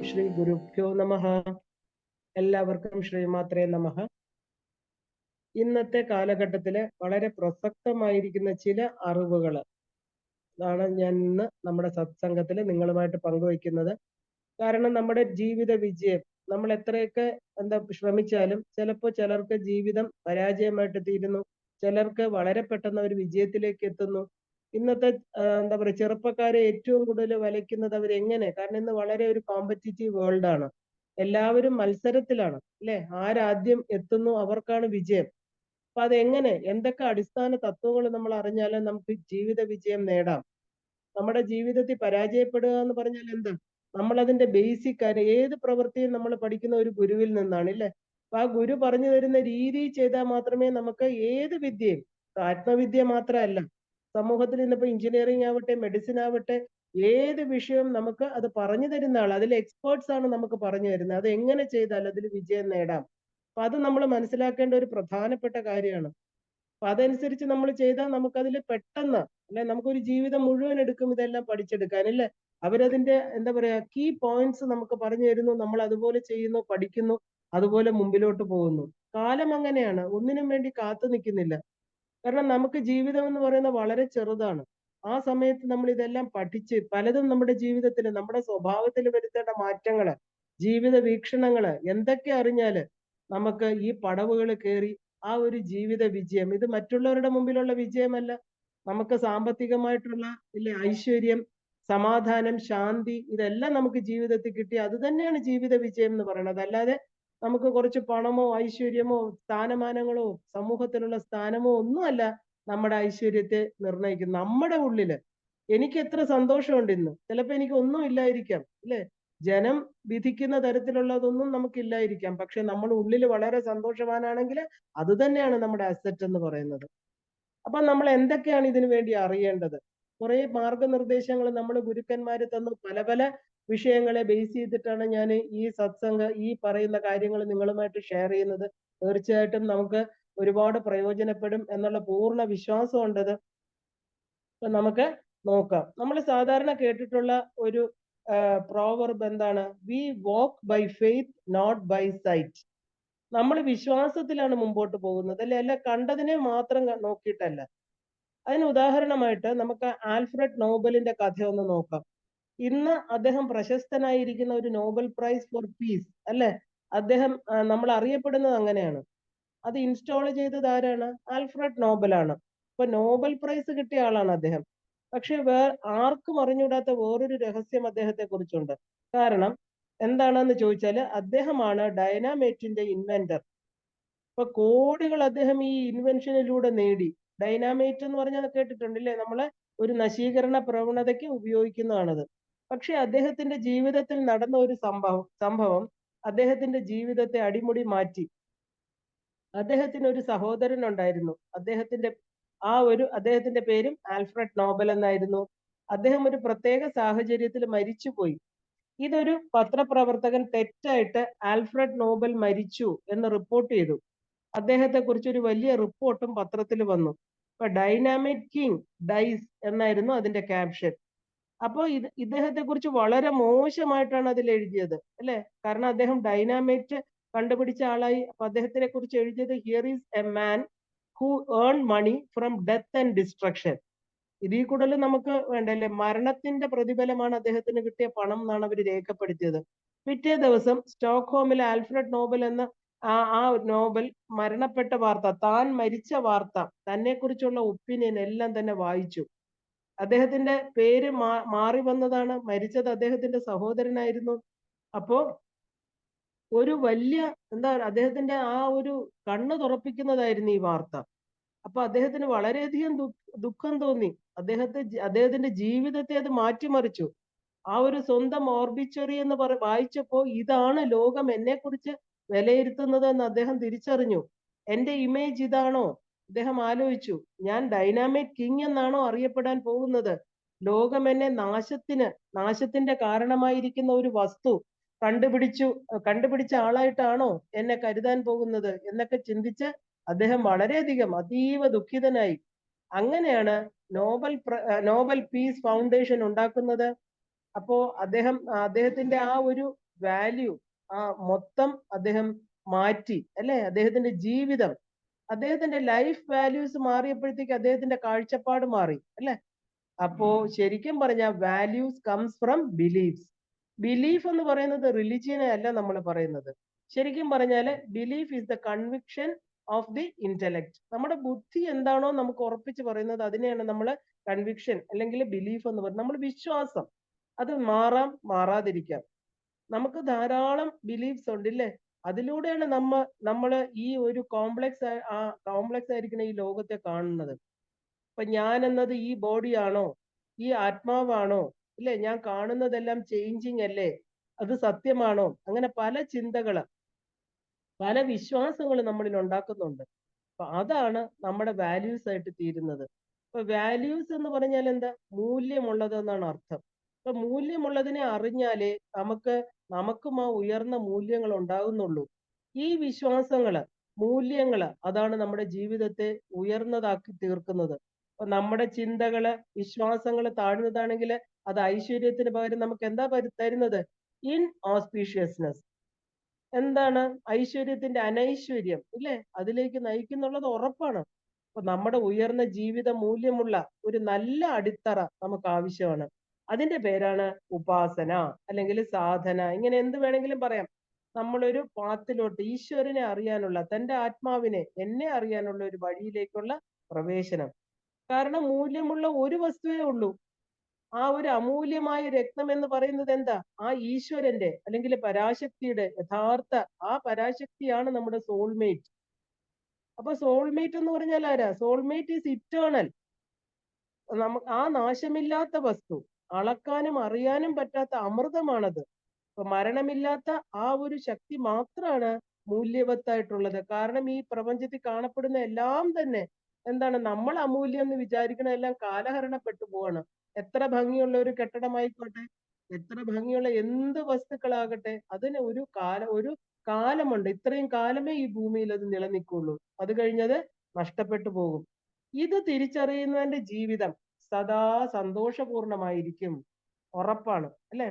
ശ്രീ ഗുരുഭ്യോ നമഃ. എല്ലാവർക്കും ശ്രീമാത്രേ നമഃ. ഇന്നത്തെ കാലഘട്ടത്തില് വളരെ പ്രസക്തമായിരിക്കുന്ന ചില അറിവുകൾ ആണ് ഞാൻ ഇന്ന് നമ്മുടെ സത്സംഗത്തിൽ നിങ്ങളുമായിട്ട് പങ്കുവയ്ക്കുന്നത്. കാരണം നമ്മുടെ ജീവിത വിജയം നമ്മൾ എത്രയൊക്കെ ശ്രമിച്ചാലും ചിലപ്പോൾ ചിലർക്ക് ജീവിതം പരാജയമായിട്ട് തീരുന്നു, ചിലർക്ക് വളരെ പെട്ടെന്ന് ഒരു വിജയത്തിലേക്ക് എത്തുന്നു. ഇന്നത്തെ ചെറുപ്പക്കാരെ ഏറ്റവും കൂടുതൽ വലയ്ക്കുന്നത് അവരെങ്ങനെ, കാരണം ഇന്ന് വളരെ ഒരു കോമ്പറ്റീറ്റീവ് വേൾഡ് ആണ്, എല്ലാവരും മത്സരത്തിലാണ് അല്ലെ. ആരാദ്യം എത്തുന്നു അവർക്കാണ് വിജയം. അപ്പൊ അതെങ്ങനെ, എന്തൊക്കെ അടിസ്ഥാന തത്വങ്ങൾ നമ്മൾ അറിഞ്ഞാലും നമുക്ക് ജീവിത വിജയം നേടാം. നമ്മുടെ ജീവിതത്തിൽ പരാജയപ്പെടുക എന്ന് പറഞ്ഞാൽ എന്താ, നമ്മൾ അതിന്റെ ബേസിക് കാര്യം ഏത് പ്രവൃത്തിയും നമ്മൾ പഠിക്കുന്ന ഒരു ഗുരുവിൽ നിന്നാണ് ഇല്ലേ. അപ്പൊ ആ ഗുരു പറഞ്ഞു തരുന്ന രീതി ചെയ്താൽ മാത്രമേ നമുക്ക് ഏത് വിദ്യയും, ആത്മവിദ്യ മാത്രമല്ല, സമൂഹത്തിൽ ഇന്നിപ്പോ എഞ്ചിനീയറിംഗ് ആവട്ടെ, മെഡിസിൻ ആവട്ടെ, ഏത് വിഷയവും നമുക്ക് അത് പറഞ്ഞു തരുന്ന ആൾ, അതിൽ എക്സ്പേർട്സ് ആണ് നമുക്ക് പറഞ്ഞു തരുന്നത്. അത് എങ്ങനെ ചെയ്താൽ അതിൽ വിജയം നേടാം. അപ്പൊ അത് നമ്മൾ മനസ്സിലാക്കേണ്ട ഒരു പ്രധാനപ്പെട്ട കാര്യമാണ്. അപ്പൊ അതനുസരിച്ച് നമ്മൾ ചെയ്താൽ നമുക്കതിൽ പെട്ടെന്ന് അല്ലെ, നമുക്കൊരു ജീവിതം മുഴുവൻ എടുക്കും ഇതെല്ലാം പഠിച്ചെടുക്കാൻ അല്ലേ. അവരതിന്റെ കീ പോയിന്റ്സ് നമുക്ക് പറഞ്ഞു തരുന്നു, നമ്മൾ അതുപോലെ ചെയ്യുന്നു, പഠിക്കുന്നു, അതുപോലെ മുമ്പിലോട്ട് പോകുന്നു. കാലം അങ്ങനെയാണ്, ഒന്നിനും വേണ്ടി കാത്തു നിൽക്കുന്നില്ല. കാരണം നമുക്ക് ജീവിതം എന്ന് പറയുന്നത് വളരെ ചെറുതാണ്. ആ സമയത്ത് നമ്മൾ ഇതെല്ലാം പഠിച്ച് പലതും നമ്മുടെ ജീവിതത്തിൽ, നമ്മുടെ സ്വഭാവത്തിൽ വരുത്തേണ്ട മാറ്റങ്ങള്, ജീവിത വീക്ഷണങ്ങള് എന്തൊക്കെ അറിഞ്ഞാല് നമുക്ക് ഈ പടവുകൾ കയറി ആ ഒരു ജീവിത വിജയം, ഇത് മറ്റുള്ളവരുടെ മുമ്പിലുള്ള വിജയമല്ല, നമുക്ക് സാമ്പത്തികമായിട്ടുള്ള ഇല്ലേ ഐശ്വര്യം, സമാധാനം, ശാന്തി, ഇതെല്ലാം നമുക്ക് ജീവിതത്തിൽ കിട്ടി, അത് തന്നെയാണ് ജീവിത വിജയം എന്ന് പറയുന്നത്. അല്ലാതെ നമുക്ക് കുറച്ച് പണമോ ഐശ്വര്യമോ സ്ഥാനമാനങ്ങളോ സമൂഹത്തിലുള്ള സ്ഥാനമോ ഒന്നുമല്ല നമ്മുടെ ഐശ്വര്യത്തെ നിർണ്ണയിക്കും. നമ്മുടെ ഉള്ളില് എനിക്ക് എത്ര സന്തോഷമുണ്ട് ഇന്ന്, ചിലപ്പോ എനിക്ക് ഒന്നും ഇല്ലായിരിക്കാം അല്ലെ, ജനം വിധിക്കുന്ന തരത്തിലുള്ളതൊന്നും നമുക്കില്ലായിരിക്കാം, പക്ഷെ നമ്മൾ ഉള്ളിൽ വളരെ സന്തോഷവാനാണെങ്കിൽ അത് തന്നെയാണ് നമ്മുടെ അസറ്റ് എന്ന് പറയുന്നത്. അപ്പൊ നമ്മൾ എന്തൊക്കെയാണ് ഇതിനു വേണ്ടി അറിയേണ്ടത്? കുറെ മാർഗനിർദ്ദേശങ്ങൾ നമ്മൾ ഗുരുക്കന്മാര് തന്നു. പല പല വിഷയങ്ങളെ ബേസ് ചെയ്തിട്ടാണ് ഞാൻ ഈ സത്സംഗ ഈ പറയുന്ന കാര്യങ്ങൾ നിങ്ങളുമായിട്ട് ഷെയർ ചെയ്യുന്നത്. തീർച്ചയായിട്ടും നമുക്ക് ഒരുപാട് പ്രയോജനപ്പെടും എന്നുള്ള പൂർണ്ണ വിശ്വാസം ഉണ്ടത്. അപ്പൊ നമുക്ക് നോക്കാം. നമ്മൾ സാധാരണ കേട്ടിട്ടുള്ള ഒരു പ്രോവർബ് എന്താണ്? We walk by faith not by sight. നമ്മൾ വിശ്വാസത്തിലാണ് മുമ്പോട്ട് പോകുന്നത് അല്ലെ, അല്ല കണ്ടതിനെ മാത്രം നോക്കിയിട്ടല്ല. അതിന് ഉദാഹരണമായിട്ട് നമുക്ക് ആൽഫ്രഡ് നോബലിന്റെ കഥ ഒന്ന് നോക്കാം. ഇന്ന് അദ്ദേഹം പ്രശസ്തനായിരിക്കുന്ന ഒരു നോബൽ പ്രൈസ് ഫോർ പീസ് അല്ലെ, അദ്ദേഹം നമ്മൾ അറിയപ്പെടുന്നത് അങ്ങനെയാണ്. അത് ഇൻസ്റ്റാൾ ചെയ്തത് ആരാണ്? ആൽഫ്രഡ് നോബലാണ്. അപ്പൊ നോബൽ പ്രൈസ് കിട്ടിയ ആളാണ് അദ്ദേഹം. പക്ഷെ ആർക്കും അറിഞ്ഞൂടാത്ത വേറൊരു രഹസ്യം അദ്ദേഹത്തെ കുറിച്ചുണ്ട്. കാരണം എന്താണെന്ന് ചോദിച്ചാല് അദ്ദേഹമാണ് ഡൈനാമൈറ്റിന്റെ ഇൻവെന്റർ. അപ്പൊ കോടികൾ അദ്ദേഹം ഈ ഇൻവെൻഷനിലൂടെ നേടി. ഡൈനാമൈറ്റ് എന്ന് പറഞ്ഞാൽ കേട്ടിട്ടുണ്ടല്ലേ, നമ്മളെ ഒരു നശീകരണ പ്രവണതയ്ക്ക് ഉപയോഗിക്കുന്നതാണത്. പക്ഷെ അദ്ദേഹത്തിന്റെ ജീവിതത്തിൽ നടന്ന ഒരു സംഭവം അദ്ദേഹത്തിന്റെ ജീവിതത്തെ അടിമുടി മാറ്റി. അദ്ദേഹത്തിന് ഒരു സഹോദരൻ ഉണ്ടായിരുന്നു. അദ്ദേഹത്തിന്റെ പേരും ആൽഫ്രഡ് നോബൽ എന്നായിരുന്നു. അദ്ദേഹം ഒരു പ്രത്യേക സാഹചര്യത്തിൽ മരിച്ചുപോയി. ഇതൊരു പത്രപ്രവർത്തകൻ തെറ്റായിട്ട് ആൽഫ്രഡ് നോബൽ മരിച്ചു എന്ന് റിപ്പോർട്ട് ചെയ്തു. അദ്ദേഹത്തെ കുറിച്ച് ഒരു വലിയ റിപ്പോർട്ടും പത്രത്തിൽ വന്നു. അപ്പൊ ഡൈനാമിക് കിങ് ഡൈസ് എന്നായിരുന്നു അതിന്റെ ക്യാപ്ഷൻ. അപ്പോൾ ഇദ്ദേഹത്തെ കുറിച്ച് വളരെ മോശമായിട്ടാണ് അതിൽ എഴുതിയത് അല്ലെ. കാരണം അദ്ദേഹം ഡൈനാമൈറ്റ് കണ്ടുപിടിച്ച ആളായി. അപ്പൊ അദ്ദേഹത്തിനെ കുറിച്ച് എഴുതിയത് here is a man who earn money from death and destruction. ഇതിൽ കൂടുതൽ നമുക്ക് വേണ്ടല്ലേ, മരണത്തിന്റെ പ്രതിഫലമാണ് അദ്ദേഹത്തിന് കിട്ടിയ പണം എന്നാണ് അവർ രേഖപ്പെടുത്തിയത്. പിറ്റേ ദിവസം സ്റ്റോക്ക്ഹോമിലെ ആൽഫ്രഡ് നോബൽ എന്ന ആ നോബൽ മരണപ്പെട്ട വാർത്ത, താൻ മരിച്ച വാർത്ത, തന്നെ കുറിച്ചുള്ള ഒപ്പീനിയൻ എല്ലാം തന്നെ വായിച്ചു. അദ്ദേഹത്തിന്റെ പേര് മാറി വന്നതാണ്. മരിച്ചത് അദ്ദേഹത്തിന്റെ സഹോദരനായിരുന്നു. അപ്പോ ഒരു വലിയ അദ്ദേഹത്തിന്റെ ആ ഒരു കണ്ണ് തുറപ്പിക്കുന്നതായിരുന്നു ഈ വാർത്ത. അപ്പൊ അദ്ദേഹത്തിന് വളരെയധികം ദുഃഖം തോന്നി. അദ്ദേഹത്തിന്റെ ജീവിതത്തെ അത് മാറ്റിമറിച്ചു. ആ ഒരു സ്വന്തം ഓർബിച്ചറി എന്ന് വായിച്ചപ്പോ ഇതാണ് ലോകം എന്നെ കുറിച്ച് വിലയിരുത്തുന്നത് എന്ന് അദ്ദേഹം തിരിച്ചറിഞ്ഞു. എന്റെ ഇമേജ് ഇതാണോ? അദ്ദേഹം ആലോചിച്ചു. ഞാൻ ഡൈനാമിക് കിങ് എന്നാണോ അറിയപ്പെടാൻ പോകുന്നത്? ലോകം എന്നെ നാശത്തിന്റെ കാരണമായിരിക്കുന്ന ഒരു വസ്തു കണ്ടുപിടിച്ച ആളായിട്ടാണോ എന്നെ കരുതാൻ പോകുന്നത് എന്നൊക്കെ ചിന്തിച്ച് അദ്ദേഹം വളരെയധികം അതീവ ദുഃഖിതനായി. അങ്ങനെയാണ് നോബൽ പീസ് ഫൗണ്ടേഷൻ ഉണ്ടാക്കുന്നത്. അപ്പോ അദ്ദേഹത്തിന്റെ ആ ഒരു വാല്യൂ ആ മൊത്തം അദ്ദേഹം മാറ്റി അല്ലെ? അദ്ദേഹത്തിന്റെ ജീവിതം, അദ്ദേഹത്തിന്റെ ലൈഫ് വാല്യൂസ് മാറിയപ്പോഴത്തേക്ക് അദ്ദേഹത്തിന്റെ കാഴ്ചപ്പാട് മാറി അല്ലെ? അപ്പോ ശരിക്കും പറഞ്ഞ values comes from beliefs. Belief എന്ന് പറയുന്നത് റിലിജിയനെ അല്ല നമ്മൾ പറയുന്നത്. ശരിക്കും പറഞ്ഞാല് belief is the conviction of the intellect. നമ്മുടെ ബുദ്ധി എന്താണോ നമുക്ക് ഉറപ്പിച്ച് പറയുന്നത് അതിനെയാണ് നമ്മൾ കൺവിക്ഷൻ അല്ലെങ്കിൽ ബിലീഫ് എന്ന് പറയുന്നത്. നമ്മുടെ വിശ്വാസം അത് മാറാം, മാറാതിരിക്കാം. നമുക്ക് ധാരാളം ബിലീഫ്സ് ഉണ്ട് ഇല്ലേ? അതിലൂടെയാണ് നമ്മൾ ഈ ഒരു കോംപ്ലക്സ് ആയിരിക്കുന്ന ഈ ലോകത്തെ കാണുന്നത്. അപ്പൊ ഞാൻ എന്നത് ഈ ബോഡിയാണോ, ഈ ആത്മാവാണോ, ഇല്ലേ? ഞാൻ കാണുന്നതെല്ലാം ചേഞ്ചിങ് അല്ലേ, അത് സത്യമാണോ? അങ്ങനെ പല ചിന്തകള്, പല വിശ്വാസങ്ങൾ നമ്മളിൽ ഉണ്ടാക്കുന്നുണ്ട്. അപ്പൊ അതാണ് നമ്മുടെ വാല്യൂസ് ആയിട്ട് തീരുന്നത്. അപ്പൊ വാല്യൂസ് എന്ന് പറഞ്ഞാൽ എന്താ? മൂല്യമുള്ളത് എന്നാണ് അർത്ഥം. അപ്പൊ മൂല്യമുള്ളതിനെ അറിഞ്ഞാലേ നമുക്കും ആ ഉയർന്ന മൂല്യങ്ങൾ ഉണ്ടാകുന്നുള്ളൂ. ഈ വിശ്വാസങ്ങള്, മൂല്യങ്ങള് അതാണ് നമ്മുടെ ജീവിതത്തെ ഉയർന്നതാക്കി തീർക്കുന്നത്. അപ്പൊ നമ്മുടെ ചിന്തകള്, വിശ്വാസങ്ങള് താഴ്ന്നതാണെങ്കിൽ അത് ഐശ്വര്യത്തിന് പകരം നമുക്ക് എന്താ തരുന്നത്? ഇൻ ഓസ്പീഷ്യസ്നെസ്. എന്താണ്? ഐശ്വര്യത്തിന്റെ അനൈശ്വര്യം ഇല്ലേ? അതിലേക്ക് നയിക്കുന്നുള്ളത് ഉറപ്പാണ്. അപ്പൊ നമ്മുടെ ഉയർന്ന ജീവിത മൂല്യമുള്ള ഒരു നല്ല അടിത്തറ നമുക്ക് ആവശ്യമാണ്. അതിന്റെ പേരാണ് ഉപാസന അല്ലെങ്കിൽ സാധന. ഇങ്ങനെ എന്ത് വേണമെങ്കിലും പറയാം. നമ്മളൊരു പാത്തിലോട്ട് ഈശ്വരനെ അറിയാനുള്ള, തന്റെ ആത്മാവിനെ, എന്നെ അറിയാനുള്ള ഒരു വഴിയിലേക്കുള്ള പ്രവേശനം. കാരണം മൂല്യമുള്ള ഒരു വസ്തുവേ ഉള്ളൂ. ആ ഒരു അമൂല്യമായ രത്നം എന്ന് പറയുന്നത് എന്താ? ആ ഈശ്വരന്റെ അല്ലെങ്കിൽ പരാശക്തിയുടെ യഥാർത്ഥ ആ പരാശക്തിയാണ് നമ്മുടെ സോൾമേറ്റ്. അപ്പൊ സോൾമേറ്റ് എന്ന് പറഞ്ഞാൽ ആരാ? Soulmate is eternal. ആ നാശമില്ലാത്ത വസ്തു, അളക്കാനും അറിയാനും പറ്റാത്ത അമൃതമാണത്. അപ്പൊ മരണമില്ലാത്ത ആ ഒരു ശക്തി മാത്രമാണ് മൂല്യവത്തായിട്ടുള്ളത്. കാരണം ഈ പ്രപഞ്ചത്തിൽ കാണപ്പെടുന്ന എല്ലാം തന്നെ എന്താണ്? നമ്മൾ അമൂല്യം എന്ന് വിചാരിക്കണ എല്ലാം കാലഹരണപ്പെട്ടു പോവാണ്. എത്ര ഭംഗിയുള്ള ഒരു കെട്ടിടമായിക്കോട്ടെ, എത്ര ഭംഗിയുള്ള എന്ത് വസ്തുക്കളാകട്ടെ, അതിന് ഒരു കാലമുണ്ട്. ഇത്രയും കാലമേ ഈ ഭൂമിയിൽ അത് നിലനിൽക്കുള്ളൂ. അത് കഴിഞ്ഞത് നഷ്ടപ്പെട്ടു പോകും. ഇത് തിരിച്ചറിയുന്നതിന്റെ ജീവിതം സദാ സന്തോഷപൂർണമായിരിക്കും. ഉറപ്പാണ് അല്ലെ?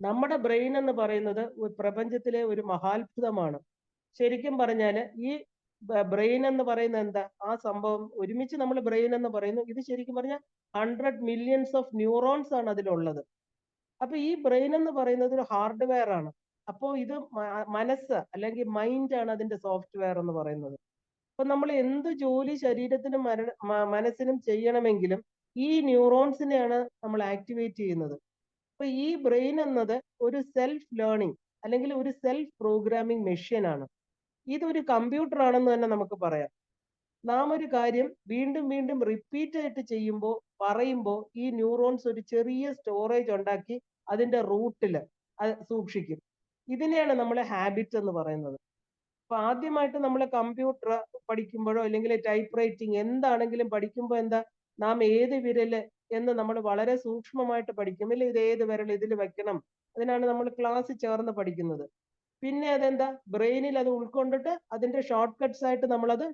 നമ്മുടെ ബ്രെയിൻ എന്ന് പറയുന്നത് പ്രപഞ്ചത്തിലെ ഒരു മഹാത്ഭുതമാണ്. ശരിക്കും പറഞ്ഞാല് ഈ ബ്രെയിൻ എന്ന് പറയുന്നത് എന്താ? ആ സംഭവം ഒരുമിച്ച് നമ്മൾ ബ്രെയിൻ എന്ന് പറയുന്നു. ഇത് ശരിക്കും പറഞ്ഞാൽ 100 മില്യൺസ് ഓഫ് ന്യൂറോൺസ് ആണ് അതിലുള്ളത്. അപ്പൊ ഈ ബ്രെയിൻ എന്ന് പറയുന്നത് ഒരു ഹാർഡ്വെയർ ആണ്. അപ്പോ ഇത് മനസ്സ് അല്ലെങ്കിൽ മൈൻഡ് ആണ് അതിന്റെ സോഫ്റ്റ്വെയർ എന്ന് പറയുന്നത്. അപ്പൊ നമ്മൾ എന്ത് ജോലി ശരീരത്തിനും മനസ്സിനും ചെയ്യണമെങ്കിലും ഈ ന്യൂറോൺസിനെയാണ് നമ്മൾ ആക്ടിവേറ്റ് ചെയ്യുന്നത്. അപ്പൊ ഈ ബ്രെയിൻ എന്നത് ഒരു സെൽഫ് ലേണിംഗ് അല്ലെങ്കിൽ ഒരു സെൽഫ് പ്രോഗ്രാമിംഗ് മെഷീൻ ആണ്. ഇതൊരു കമ്പ്യൂട്ടർ ആണെന്ന് തന്നെ നമുക്ക് പറയാം. നാം ഒരു കാര്യം വീണ്ടും വീണ്ടും റിപ്പീറ്റ് ആയിട്ട് പറയുമ്പോൾ ഈ ന്യൂറോൺസ് ഒരു ചെറിയ സ്റ്റോറേജ് ഉണ്ടാക്കി അതിന്റെ റൂട്ടിൽ സൂക്ഷിക്കും. ഇതിനെയാണ് നമ്മൾ ഹാബിറ്റ് എന്ന് പറയുന്നത്. അപ്പൊ ആദ്യമായിട്ട് നമ്മൾ കമ്പ്യൂട്ടർ പഠിക്കുമ്പോഴോ അല്ലെങ്കിൽ ടൈപ്പ് റൈറ്റിംഗ് എന്താണെങ്കിലും പഠിക്കുമ്പോൾ എന്താ? നാം ഏത് വിരല് എന്ന് നമ്മൾ വളരെ സൂക്ഷ്മമായിട്ട് പഠിക്കും. ഇല്ല, ഇത് ഏത് വിരൽ ഇതിൽ വെക്കണം. അതിനാണ് നമ്മൾ ക്ലാസ്സിൽ ചേർന്ന് പഠിക്കുന്നത്. പിന്നെ അതെന്താ? ബ്രെയിനിൽ അത് ഉൾക്കൊണ്ടിട്ട് അതിന്റെ ഷോർട്ട് കട്ട്സ് ആയിട്ട് നമ്മൾ അത്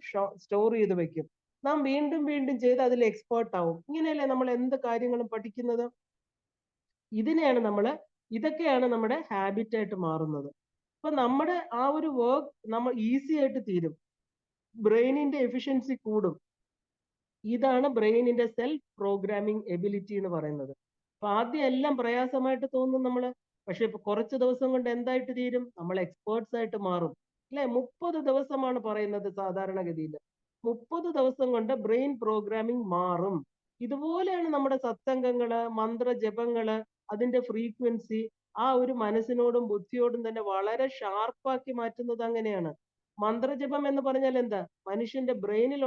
സ്റ്റോർ ചെയ്ത് വെക്കും. നാം വീണ്ടും വീണ്ടും ചെയ്ത് അതിൽ എക്സ്പേർട്ട് ആവും. ഇങ്ങനെയല്ലേ നമ്മൾ എന്ത് കാര്യങ്ങളും പഠിക്കുന്നത്? ഇതൊക്കെയാണ് നമ്മുടെ ഹാബിറ്റ് ആയിട്ട് മാറുന്നത്. അപ്പൊ നമ്മുടെ ആ ഒരു വർക്ക് നമ്മൾ ഈസി ആയിട്ട് തീരും. ബ്രെയിനിന്റെ എഫിഷ്യൻസി കൂടും. ഇതാണ് ബ്രെയിനിന്റെ സെൽഫ് പ്രോഗ്രാമിംഗ് എബിലിറ്റി എന്ന് പറയുന്നത്. അപ്പൊ ആദ്യം എല്ലാം പ്രയാസമായിട്ട് തോന്നും നമ്മള്. പക്ഷെ ഇപ്പൊ കുറച്ച് ദിവസം കൊണ്ട് എന്തായിട്ട് തീരും? നമ്മൾ എക്സ്പേർട്സ് ആയിട്ട് മാറും അല്ലെ? 30 ദിവസമാണ് പറയുന്നത് സാധാരണഗതിയിൽ. 30 ദിവസം കൊണ്ട് ബ്രെയിൻ പ്രോഗ്രാമിംഗ് മാറും. ഇതുപോലെയാണ് നമ്മുടെ സത്സംഗങ്ങള്, മന്ത്രജപങ്ങള്, അതിന്റെ ഫ്രീക്വൻസി ആ ഒരു മനസ്സിനോടും ബുദ്ധിയോടും തന്നെ വളരെ ഷാർപ്പാക്കി മാറ്റുന്നത് അങ്ങനെയാണ്. മന്ത്രജപം എന്ന് പറഞ്ഞാൽ എന്താ? മനുഷ്യന്റെ ബ്രെയിനിൽ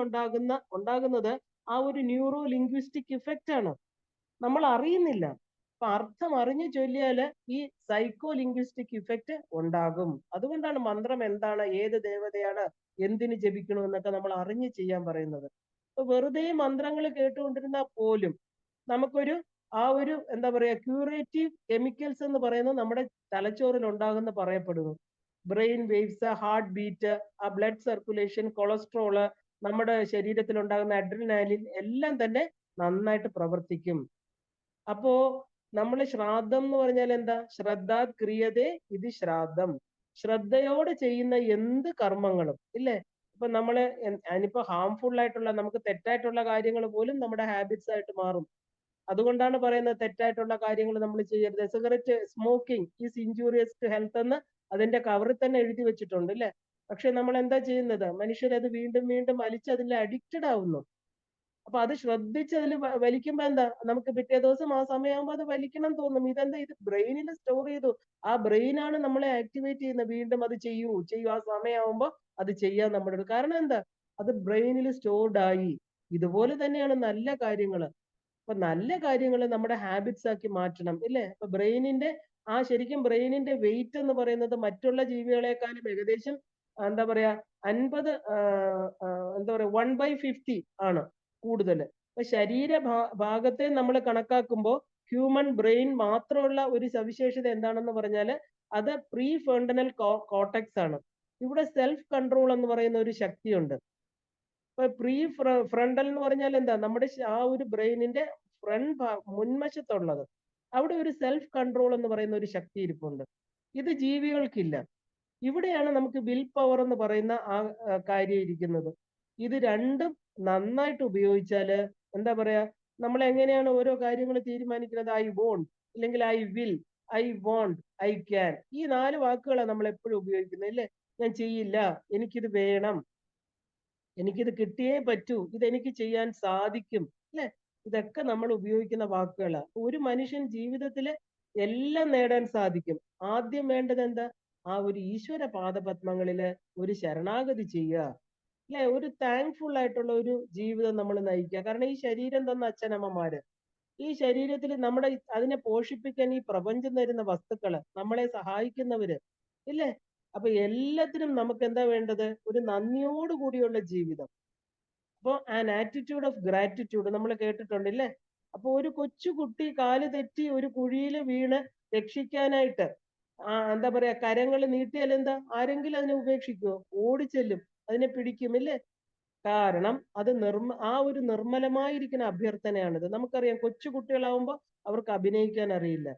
ഉണ്ടാകുന്നത് ആ ഒരു ന്യൂറോ ലിംഗ്വിസ്റ്റിക് ഇഫക്റ്റ് ആണ്. നമ്മൾ അറിയുന്നില്ല. അപ്പൊ അർത്ഥം അറിഞ്ഞു ചൊല്ലിയാല് ഈ സൈക്കോ ലിംഗ്വിസ്റ്റിക് ഇഫക്റ്റ് ഉണ്ടാകും. അതുകൊണ്ടാണ് മന്ത്രം എന്താണ്, ഏത് ദേവതയാണ്, എന്തിന് ജപിക്കണം എന്നൊക്കെ നമ്മൾ അറിഞ്ഞ് ചെയ്യാൻ പറയുന്നത്. അപ്പൊ വെറുതെ മന്ത്രങ്ങൾ കേട്ടുകൊണ്ടിരുന്നാൽ പോലും നമുക്കൊരു എന്താ പറയാ, ക്യൂറേറ്റീവ് കെമിക്കൽസ് എന്ന് പറയുന്നത് നമ്മുടെ തലച്ചോറിൽ ഉണ്ടാകുന്ന പറയപ്പെടുന്നു. ബ്രെയിൻ വേവ്സ്, ഹാർട്ട് ബീറ്റ്, ആ ബ്ലഡ് സർക്കുലേഷൻ, കൊളസ്ട്രോള്, നമ്മുടെ ശരീരത്തിൽ ഉണ്ടാകുന്ന അഡ്രിനാലിൻ എല്ലാം തന്നെ നന്നായിട്ട് പ്രവർത്തിക്കും. അപ്പോ നമ്മൾ ശ്രാദ്ധം എന്ന് പറഞ്ഞാൽ എന്താ? ശ്രദ്ധാത് ക്രിയതേ ഇത് ശ്രാദ്ധം. ശ്രദ്ധയോടെ ചെയ്യുന്ന എന്ത് കർമ്മങ്ങളും ഇല്ലേ? ഇപ്പൊ നമ്മള് അതിനിപ്പോ ഹാംഫുൾ ആയിട്ടുള്ള നമുക്ക് തെറ്റായിട്ടുള്ള കാര്യങ്ങൾ പോലും നമ്മുടെ ഹാബിറ്റ്സ് ആയിട്ട് മാറും. അതുകൊണ്ടാണ് പറയുന്നത് തെറ്റായിട്ടുള്ള കാര്യങ്ങൾ നമ്മൾ ചെയ്യരുത്. Cigarette smoking is injurious to health എന്ന് അതിന്റെ കവറിൽ തന്നെ എഴുതി വെച്ചിട്ടുണ്ട് അല്ലെ? പക്ഷെ നമ്മൾ എന്താ ചെയ്യുന്നത്? മനുഷ്യർ അത് വീണ്ടും വീണ്ടും വലിച്ച് അതിൽ അഡിക്റ്റഡ് ആവുന്നു. അപ്പൊ അത് ശ്രദ്ധിച്ച് അതിൽ വലിക്കുമ്പോ എന്താ, നമുക്ക് പിറ്റേ ദിവസം ആ സമയമാകുമ്പോ അത് വലിക്കണം തോന്നും. ഇതെന്താ, ഇത് ബ്രെയിനിൽ സ്റ്റോർ ചെയ്തു. ആ ബ്രെയിനാണ് നമ്മളെ ആക്ടിവേറ്റ് ചെയ്യുന്നത്. വീണ്ടും അത് ചെയ്യൂ ആ സമയമാകുമ്പോ അത് ചെയ്യാൻ നമ്മുടെ കാരണം എന്താ, അത് ബ്രെയിനിൽ സ്റ്റോർഡ് ആയി. ഇതുപോലെ തന്നെയാണ് നല്ല കാര്യങ്ങള്. അപ്പൊ നല്ല കാര്യങ്ങൾ നമ്മുടെ ഹാബിറ്റ്സ് ആക്കി മാറ്റണം ഇല്ലേ? അപ്പൊ ബ്രെയിനിന്റെ ശരിക്കും ബ്രെയിനിന്റെ വെയിറ്റ് എന്ന് പറയുന്നത് മറ്റുള്ള ജീവികളെക്കാളും ഏകദേശം എന്താ പറയാ 50 എന്താ പറയാ 1/50 ആണ് കൂടുതൽ. അപ്പൊ ഭാഗത്തെ നമ്മൾ കണക്കാക്കുമ്പോൾ ഹ്യൂമൻ ബ്രെയിൻ മാത്രമുള്ള ഒരു സവിശേഷത എന്താണെന്ന് പറഞ്ഞാൽ അത് പ്രീ ഫ്രണ്ടൽ കോർട്ടെക്സ് ആണ്. ഇവിടെ സെൽഫ് കൺട്രോൾ എന്ന് പറയുന്ന ഒരു ശക്തിയുണ്ട്. ഇപ്പൊ പ്രീ ഫ്രണ്ടൽ എന്ന് പറഞ്ഞാൽ എന്താ, നമ്മുടെ ആ ഒരു ബ്രെയിനിന്റെ മുൻവശത്തുള്ളത്. അവിടെ ഒരു സെൽഫ് കൺട്രോൾ എന്ന് പറയുന്ന ഒരു ശക്തി ഇരിപ്പുണ്ട്. ഇത് ജീവികൾക്കില്ല. ഇവിടെയാണ് നമുക്ക് വിൽ പവർ എന്ന് പറയുന്ന കാര്യം ഇരിക്കുന്നത്. ഇത് രണ്ടും നന്നായിട്ട് ഉപയോഗിച്ചാല് എന്താ പറയാ, നമ്മൾ എങ്ങനെയാണ് ഓരോ കാര്യങ്ങൾ തീരുമാനിക്കുന്നത്? ഐ വോണ്ട്, അല്ലെങ്കിൽ I will, I won't, I can. ഈ 4 വാക്കുകളാണ് നമ്മൾ എപ്പോഴും ഉപയോഗിക്കുന്നത് അല്ലേ? ഞാൻ ചെയ്യില്ല, എനിക്കിത് വേണം, എനിക്കിത് കിട്ടിയേ പറ്റൂ, ഇതെനിക്ക് ചെയ്യാൻ സാധിക്കും അല്ലെ? ഇതൊക്കെ നമ്മൾ ഉപയോഗിക്കുന്ന വാക്കുകളാണ്. ഒരു മനുഷ്യൻ ജീവിതത്തിൽ എല്ലാം നേടാൻ സാധിക്കും. ആദ്യം വേണ്ടത് എന്താ? ആ ഒരു ഈശ്വര പാദപത്മങ്ങളില് ഒരു ശരണാഗതി ചെയ്യുക അല്ലെ? ഒരു താങ്ക്ഫുൾ ആയിട്ടുള്ള ഒരു ജീവിതം നമ്മൾ നയിക്കുക. കാരണം ഈ ശരീരം തന്ന അച്ഛനമ്മമാര്, ഈ ശരീരത്തിൽ നമ്മുടെ അതിനെ പോഷിപ്പിക്കാൻ ഈ പ്രപഞ്ചം തരുന്ന വസ്തുക്കള്, നമ്മളെ സഹായിക്കുന്നവര് ഇല്ലേ? അപ്പൊ എല്ലാത്തിനും നമുക്ക് എന്താ വേണ്ടത്? ഒരു നന്ദിയോട് കൂടിയുള്ള ജീവിതം. അപ്പൊ ആൻ ആറ്റിറ്റ്യൂഡ് ഓഫ് ഗ്രാറ്റിറ്റ്യൂഡ് നമ്മൾ കേട്ടിട്ടുണ്ടല്ലേ? അപ്പൊ ഒരു കൊച്ചു കുട്ടി കാല് തെറ്റി ഒരു കുഴിയിൽ വീണ് രക്ഷിക്കാനായിട്ട് എന്താ പറയാ കരങ്ങൾ നീട്ടിയാൽ എന്താ, ആരെങ്കിലും അതിനെ ഉപേക്ഷിക്കുമോ? ഓടിച്ചെല്ലും, അതിനെ പിടിക്കുമില്ലേ? കാരണം അത് ആ ഒരു നിർമ്മലമായിരിക്കുന്ന അഭ്യർത്ഥനയാണിത്. നമുക്കറിയാം കൊച്ചു കുട്ടികളാവുമ്പോൾ അവർക്ക് അഭിനയിക്കാൻ അറിയില്ല.